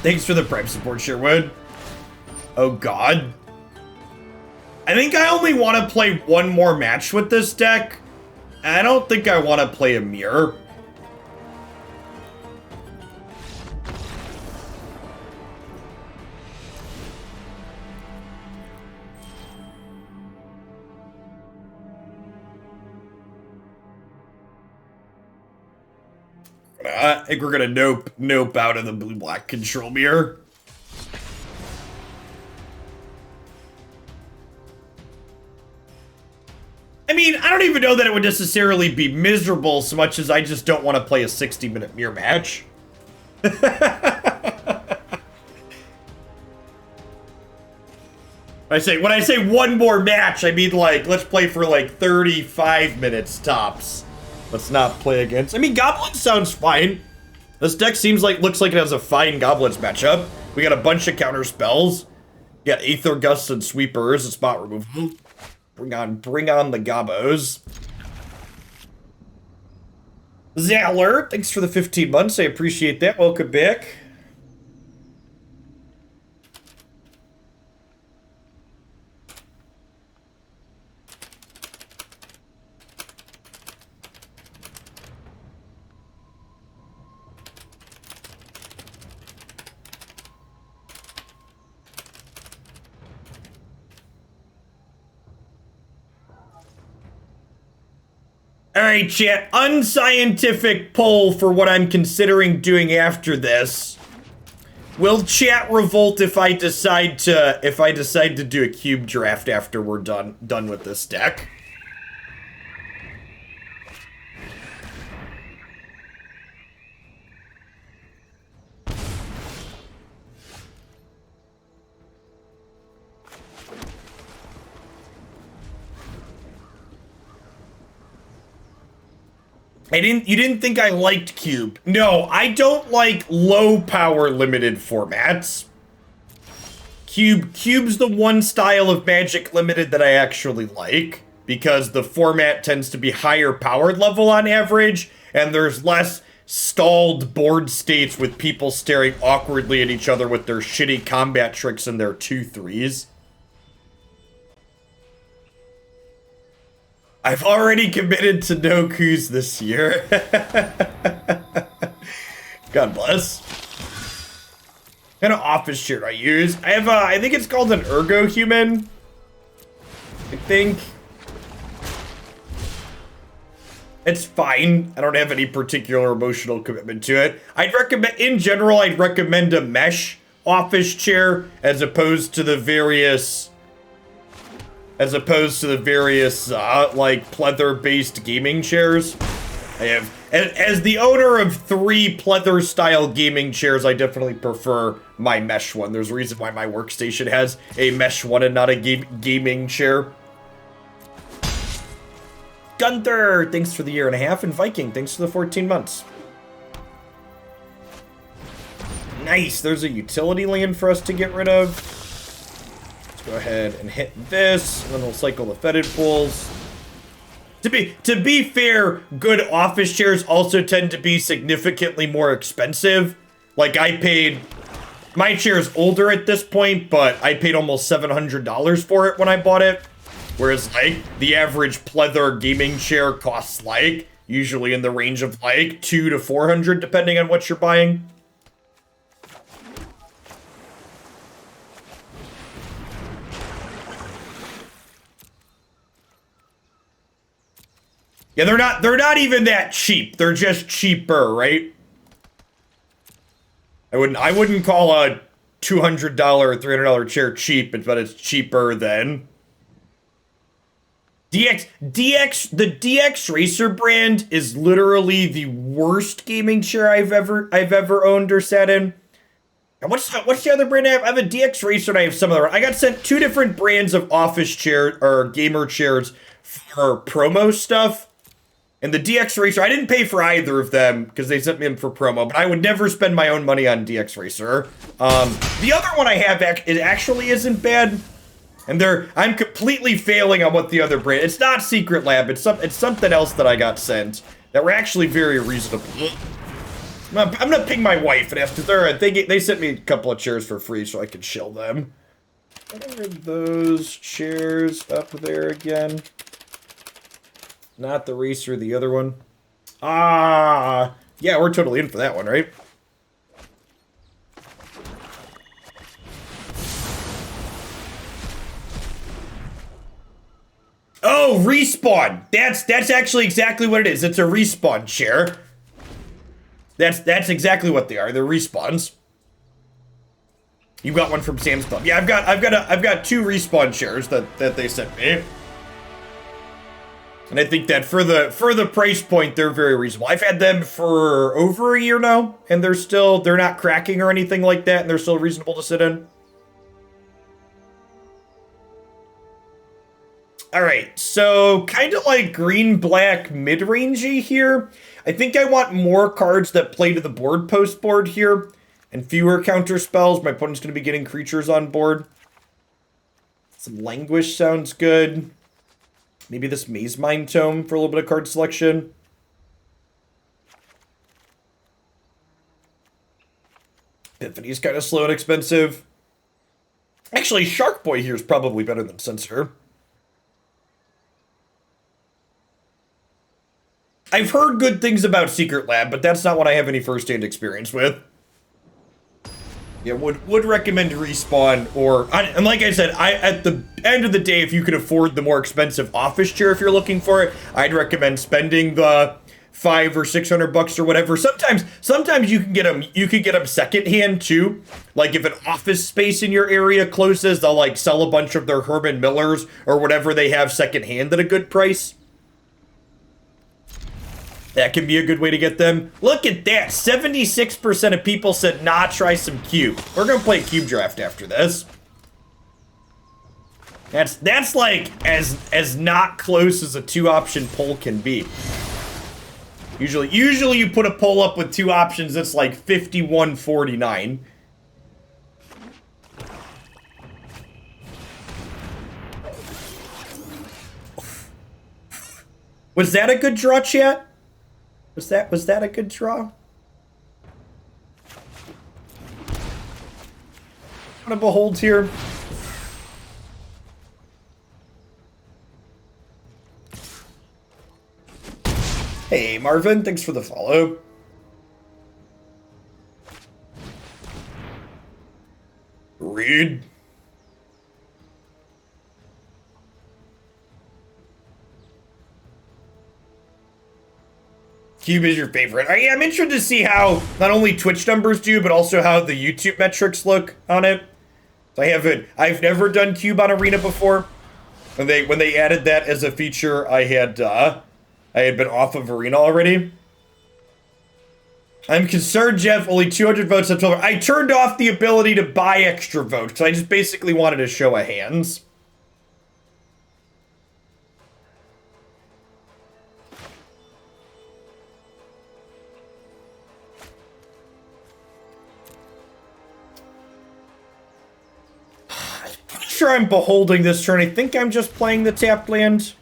Thanks for the Prime support, Sherwood. Oh god. I think I only want to play one more match with this deck. I don't think I want to play a mirror. I think we're gonna nope out of the blue-black control mirror. I mean, I don't even know that it would necessarily be miserable so much as I just don't want to play a 60-minute mirror match. When I say one more match, I mean like, let's play for like 35 minutes tops. Let's not play against. I mean, Goblins sounds fine. This deck looks like it has a fine Goblins matchup. We got a bunch of counter spells. We got Aether Gust and Sweepers and spot removal. Bring on the Gobos. Zaller, thanks for the 15 months. I appreciate that. Welcome back. Alright, chat. Unscientific poll for what I'm considering doing after this. Will chat revolt if I decide to do a cube draft after we're done with this deck? You didn't think I liked Cube. No, I don't like low power limited formats. Cube's the one style of Magic Limited that I actually like, because the format tends to be higher powered level on average, and there's less stalled board states with people staring awkwardly at each other with their shitty combat tricks and their 2/3s. I've already committed to no coups this year. God bless. What kind of office chair do I use? I have I think it's called an Ergo Human. I think. It's fine. I don't have any particular emotional commitment to it. In general, I'd recommend a mesh office chair as opposed to the various like pleather-based gaming chairs. As the owner of 3 pleather-style gaming chairs, I definitely prefer my mesh one. There's a reason why my workstation has a mesh one and not a gaming chair. Gunther, thanks for the 1.5 years, and Viking, thanks for the 14 months. Nice, there's a utility land for us to get rid of. Go ahead and hit this, and then we'll cycle the Fetid Pools. To be fair, good office chairs also tend to be significantly more expensive. Like my chair's older at this point, but I paid almost $700 for it when I bought it. Whereas like the average pleather gaming chair costs like usually in the range of like $200 to $400 depending on what you're buying. Yeah, they're not even that cheap. They're just cheaper, right? I wouldn't call a $200 or $300 chair cheap, but it's cheaper than the DX Racer brand is literally the worst gaming chair I've ever owned or sat in. And what's the other brand I have? I have a DX Racer and I have some other. I got sent 2 different brands of office chair or gamer chairs for promo stuff. And the DX Racer, I didn't pay for either of them because they sent me them for promo, but I would never spend my own money on DX Racer. The other one I have, it actually isn't bad. And I'm completely failing on what the other brand. It's not Secret Lab. It's something else that I got sent that were actually very reasonable. I'm gonna ping my wife and ask because they sent me a couple of chairs for free so I could shill them. What are those chairs up there again? Not the Racer, the other one. Ah, yeah, we're totally in for that one, right? Oh, respawn. That's actually exactly what it is. It's a respawn chair. That's exactly what they are. They're respawns. You got one from Sam's Club. Yeah, I've got 2 respawn chairs that they sent me. And I think that for the price point, they're very reasonable. I've had them for over a year now, and they're not cracking or anything like that, and they're still reasonable to sit in. Alright, so kind of like green-black mid-rangey here. I think I want more cards that play to the board post board here, and fewer counter spells. My opponent's going to be getting creatures on board. Some Languish sounds good. Maybe this Maze Mind Tome for a little bit of card selection. Epiphany's kind of slow and expensive. Actually, Shark Boy here is probably better than Censor. I've heard good things about Secret Lab, but that's not what I have any first-hand experience with. Yeah, would recommend Respawn and like I said, at the end of the day, if you can afford the more expensive office chair if you're looking for it, I'd recommend spending the $500 or $600 or whatever. Sometimes you can get them secondhand too. Like if an office space in your area closes, they'll like sell a bunch of their Herman Millers or whatever they have secondhand at a good price. That can be a good way to get them. Look at that. 76% of people said, nah, try some cube. We're going to play cube draft after this. That's like as not close as a 2-option poll can be. Usually you put a poll up with 2 options, it's like 51-49. Was that a good draw, chat? Was that a good draw? I'm gonna behold here. Hey Marvin, thanks for the follow. Read. Cube is your favorite. I'm interested to see how not only Twitch numbers do, but also how the YouTube metrics look on it. I've never done Cube on Arena before. When they added that as a feature, I had been off of Arena already. I'm concerned, Jeff. Only 200 votes on 12. I turned off the ability to buy extra votes because I just basically wanted a show of hands. Sure, I'm beholding this turn. I think I'm just playing the tapped land.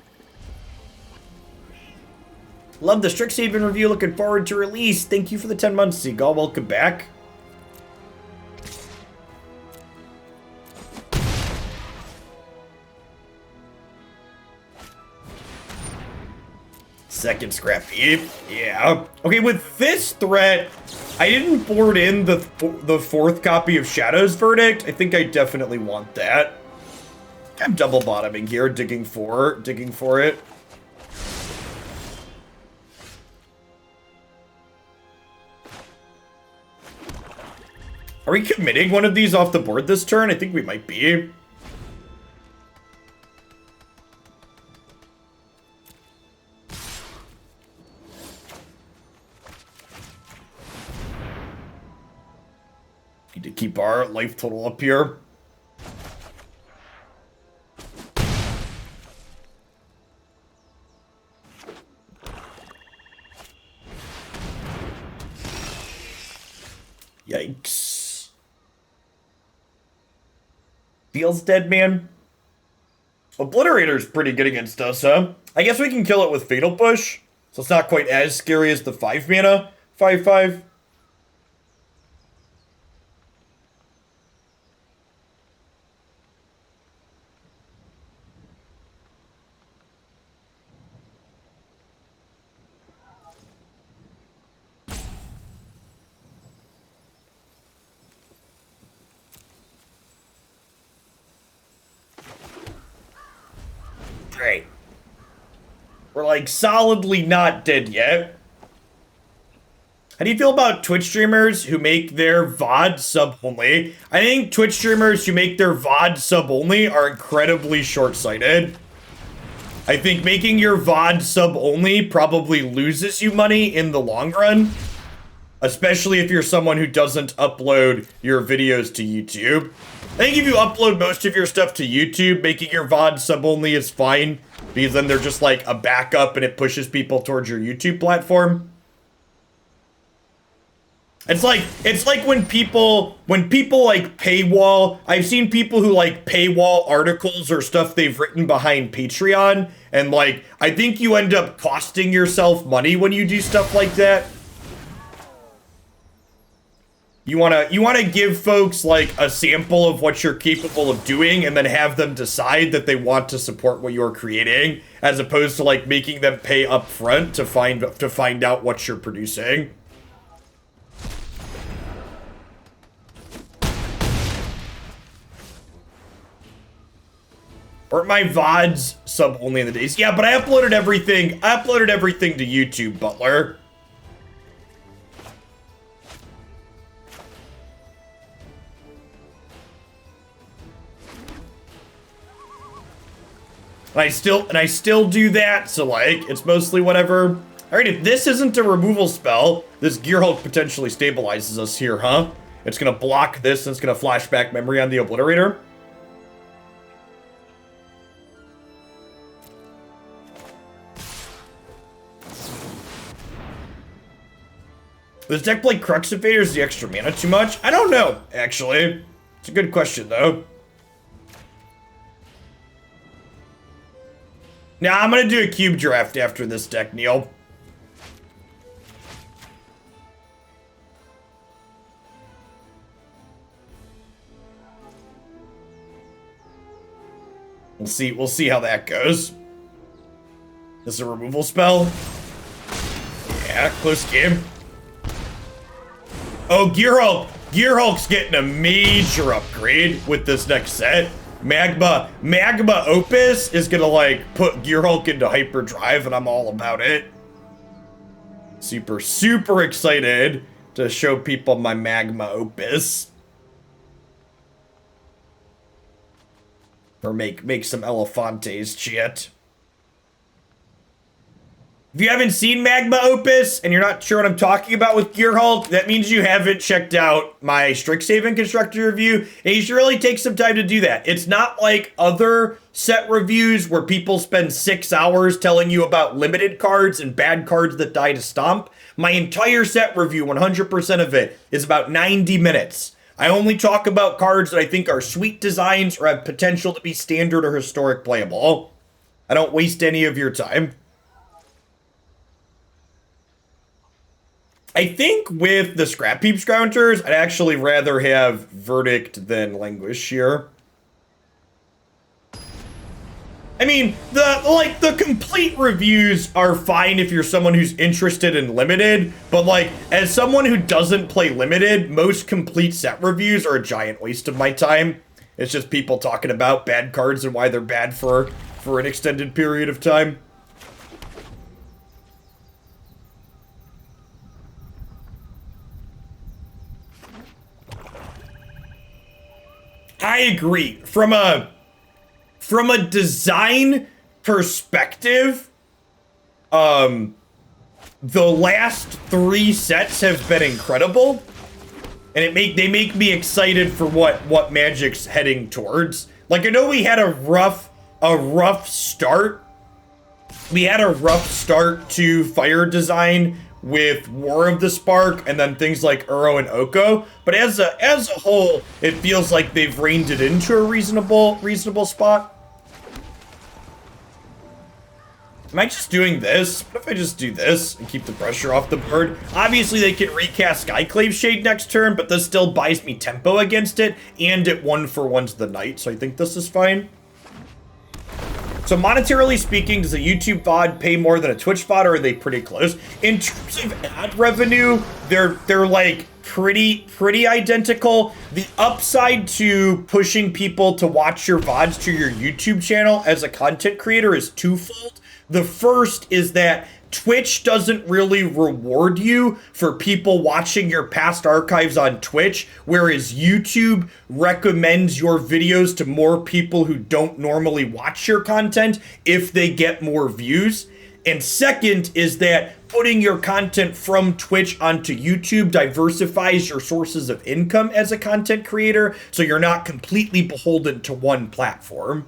Love the Strixhaven review. Looking forward to release. Thank you for the 10 months, Seagull. Welcome back. Second scrap heap. Yeah. Okay, with this threat, I didn't board in the fourth copy of Shadow's Verdict. I think I definitely want that. I'm double bottoming here, digging for it. Are we committing one of these off the board this turn? I think we might be. Need to keep our life total up here. Yikes. Feels dead, man. Obliterator's pretty good against us, huh? I guess we can kill it with Fatal Push, so it's not quite as scary as the 5 mana 5/5. Great. We're like solidly not dead yet. How do you feel about Twitch streamers who make their VOD sub only? I think Twitch streamers who make their VOD sub only are incredibly short-sighted. I think making your VOD sub only probably loses you money in the long run. Especially if you're someone who doesn't upload your videos to YouTube. I think if you upload most of your stuff to YouTube, making your VOD sub-only is fine. Because then they're just like a backup and it pushes people towards your YouTube platform. It's like when people like paywall. I've seen people who like paywall articles or stuff they've written behind Patreon. And like, I think you end up costing yourself money when you do stuff like that. You wanna give folks like a sample of what you're capable of doing and then have them decide that they want to support what you're creating, as opposed to like making them pay up front to find out what you're producing. Weren't my VODs sub only in the days? Yeah, but I uploaded everything. I uploaded everything to YouTube, Butler. And I still do that, so like, it's mostly whatever. Alright, if this isn't a removal spell, this Gearhulk potentially stabilizes us here, huh? It's gonna block this, and it's gonna flash back memory on the Obliterator. Does deck play Crux Evader? Is the extra mana too much? I don't know, actually. It's a good question, though. Nah, I'm gonna do a cube draft after this deck, Neil. We'll see how that goes. This is a removal spell. Yeah, close game. Oh, Gearhulk! Gearhulk's getting a major upgrade with this next set. Magma Opus is gonna like put Gearhulk into hyperdrive, and I'm all about it. Super excited to show people my Magma Opus. Or make some Elefantes shit. If you haven't seen Magma Opus and you're not sure what I'm talking about with Gearhulk, that means you haven't checked out my Strixhaven Constructor review, and you should really take some time to do that. It's not like other set reviews where people spend 6 hours telling you about limited cards and bad cards that die to stomp. My entire set review, 100% of it, is about 90 minutes. I only talk about cards that I think are sweet designs or have potential to be standard or historic playable. I don't waste any of your time. I think with the Scrap Heap Scroungers, I'd actually rather have Verdict than Languish here. I mean, the complete reviews are fine if you're someone who's interested in Limited, but like, as someone who doesn't play Limited, most complete set reviews are a giant waste of my time. It's just people talking about bad cards and why they're bad for an extended period of time. I agree. From a design perspective, the last 3 sets have been incredible, and they make me excited for what Magic's heading towards. Like, I know we had a rough start. We had a rough start to Fire design with War of the Spark, and then things like Uro and Oko. But as a whole, it feels like they've reined it into a reasonable spot. Am I just doing this? What if I just do this and keep the pressure off the board? Obviously, they can recast Skyclave Shade next turn, but this still buys me tempo against it, and it 1-for-1s the Knight, so I think this is fine. So monetarily speaking, does a YouTube VOD pay more than a Twitch VOD, or are they pretty close? In terms of ad revenue, they're like pretty identical. The upside to pushing people to watch your VODs to your YouTube channel as a content creator is twofold. The first is that Twitch doesn't really reward you for people watching your past archives on Twitch, whereas YouTube recommends your videos to more people who don't normally watch your content if they get more views. And second is that putting your content from Twitch onto YouTube diversifies your sources of income as a content creator, so you're not completely beholden to one platform.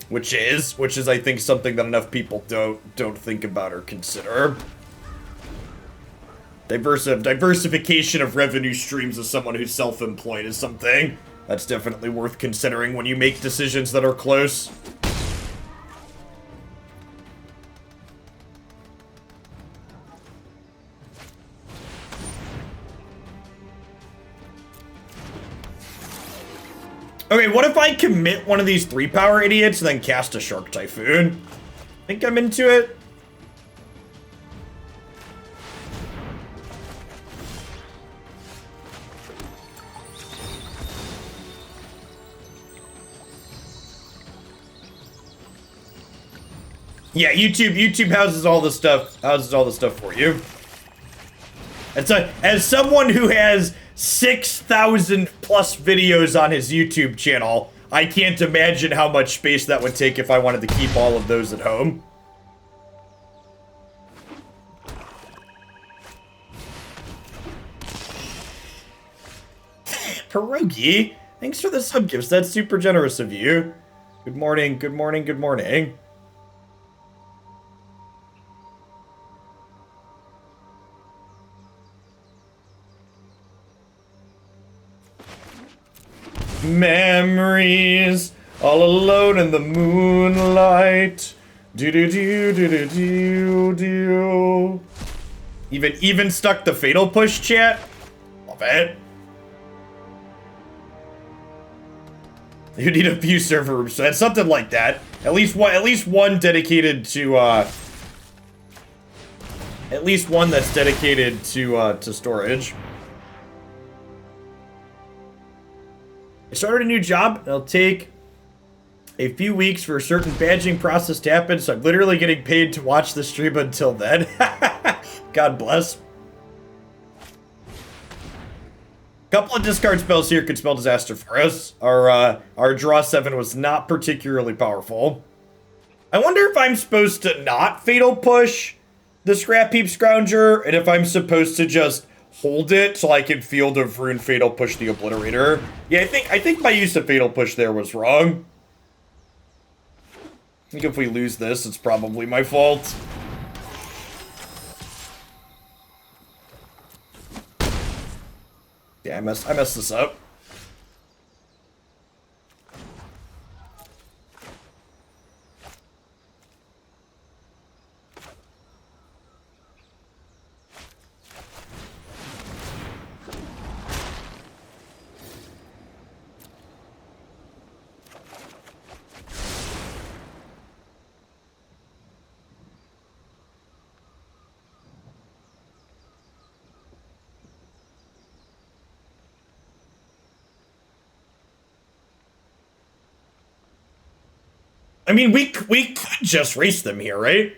Which is I think something that enough people don't think about or consider. Diversification of revenue streams as someone who's self-employed is something that's definitely worth considering when you make decisions that are close. Okay, what if I commit one of these 3-power idiots and then cast a Shark Typhoon? Think I'm into it? Yeah, YouTube houses all the stuff for you. And so, as someone who has 6,000 plus videos on his YouTube channel, I can't imagine how much space that would take if I wanted to keep all of those at home. Pierogi, thanks for the sub gifts. That's super generous of you. Good morning, good morning, good morning. Memories, all alone in the moonlight. Do do do do do do do. Even stuck the fatal push, chat. Love it. You need a few server rooms, so that's something like that. At least one dedicated to at least one that's dedicated to storage. I started a new job. It'll take a few weeks for a certain badging process to happen, so I'm literally getting paid to watch the stream until then. God bless. Couple of discard spells here could spell disaster for us. Our draw 7 was not particularly powerful. I wonder if I'm supposed to not fatal push the Scrap Heap Scrounger, and if I'm supposed to just hold it so I can Field of Ruin fatal push the Obliterator. Yeah, I think my use of fatal push there was wrong. I think if we lose this, it's probably my fault. Yeah, I messed this up. I mean, we could just race them here, right?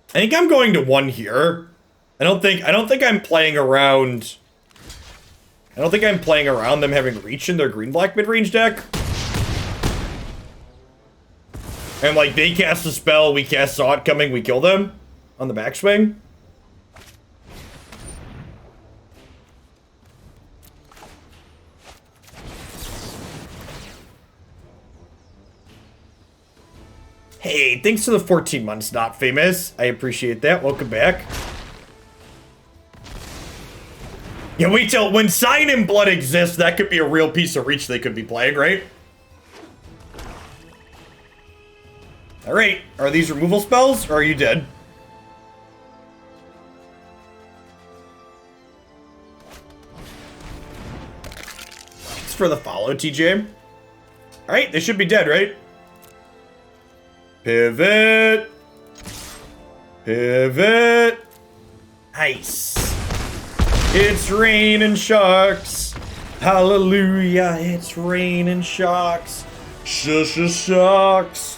I think I'm going to 1 here. I don't think I'm playing around. I don't think I'm playing around them having reach in their green-black mid-range deck. And like they cast a spell, we cast Saw It Coming, we kill them on the backswing. Hey, thanks for the 14 months, Not Famous. I appreciate that. Welcome back. Yeah, wait till when Sign in Blood exists, that could be a real piece of reach they could be playing, right? Alright, are these removal spells, or are you dead? Thanks for the follow, TJ. Alright, they should be dead, right? Pivot. Pivot. Nice. It's raining sharks. Hallelujah, it's raining sharks. Sharks.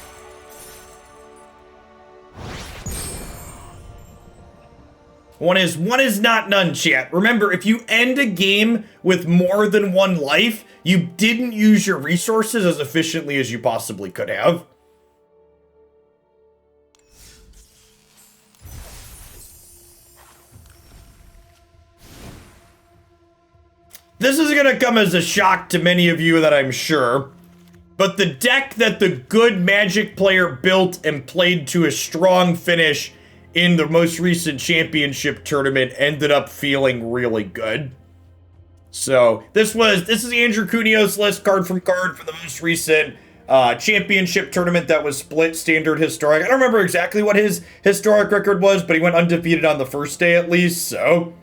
One is not none, chat. Remember, if you end a game with more than 1 life, you didn't use your resources as efficiently as you possibly could have. This is going to come as a shock to many of you that I'm sure, but the deck that the good Magic player built and played to a strong finish in the most recent championship tournament ended up feeling really good. So this is Andrew Cunio's list, card from card, for the most recent championship tournament that was split standard historic. I don't remember exactly what his historic record was, but he went undefeated on the first day at least, so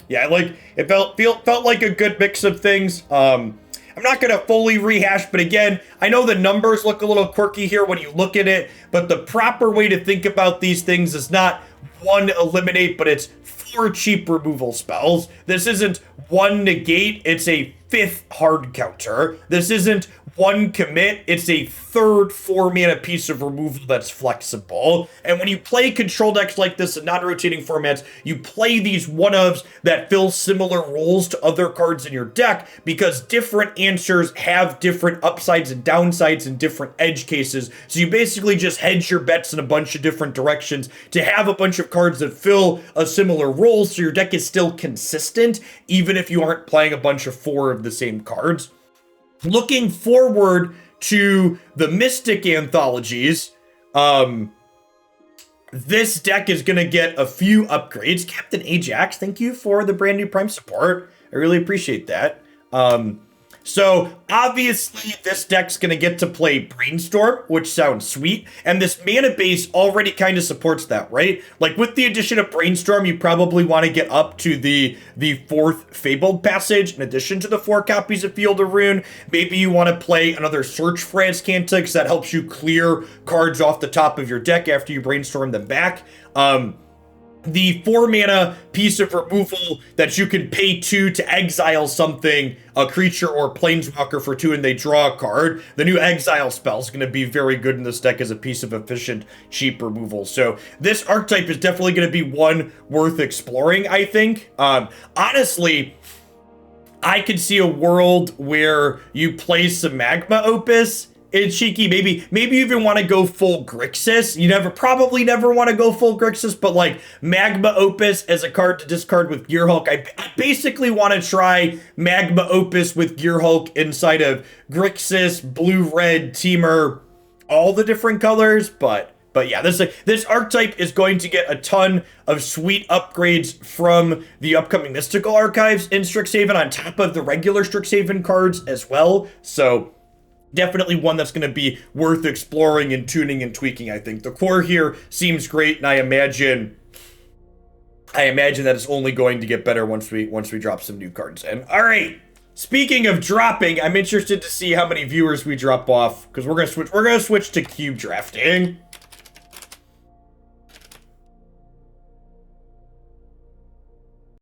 yeah, like it felt like a good mix of things. I'm not gonna fully rehash, but again, I know the numbers look a little quirky here when you look at it, but the proper way to think about these things is not 1 eliminate, but it's 4 cheap removal spells. This isn't 1 negate, it's a 5th hard counter. This isn't 1 commit, it's a 3rd 4-mana piece of removal that's flexible. And when you play control decks like this in non-rotating formats, you play these one-ofs that fill similar roles to other cards in your deck because different answers have different upsides and downsides and different edge cases. So you basically just hedge your bets in a bunch of different directions to have a bunch of cards that fill a similar role so your deck is still consistent, even if you aren't playing a bunch of 4 of the same cards. Looking forward to the Mystic anthologies, this deck is going to get a few upgrades. Captain Ajax, thank you for the brand new Prime support. I really appreciate that. So obviously this deck's going to get to play Brainstorm, which sounds sweet. And this mana base already kind of supports that, right? Like with the addition of Brainstorm, you probably want to get up to the 4th Fabled Passage in addition to the 4 copies of Field of Ruin. Maybe you want to play another Search for Azcanta because that helps you clear cards off the top of your deck after you brainstorm them back. The 4-mana piece of removal that you can pay 2 to exile something, a creature or planeswalker for 2 and they draw a card. The new exile spell is going to be very good in this deck as a piece of efficient, cheap removal. So this archetype is definitely going to be one worth exploring, I think. Honestly, I could see a world where you play some Magma Opus. It's cheeky. Maybe you even want to go full Grixis. You probably never want to go full Grixis, but like Magma Opus as a card to discard with Gearhulk. I basically want to try Magma Opus with Gearhulk inside of Grixis, blue-red, Teamer, all the different colors. But yeah, this archetype is going to get a ton of sweet upgrades from the upcoming Mystical Archives in Strixhaven on top of the regular Strixhaven cards as well. So definitely one that's going to be worth exploring and tuning and tweaking, I think. The core here seems great, and I imagine I imagine that it's only going to get better once we drop some new cards in. All right. Speaking of dropping, I'm interested to see how many viewers we drop off because we're gonna switch to cube drafting.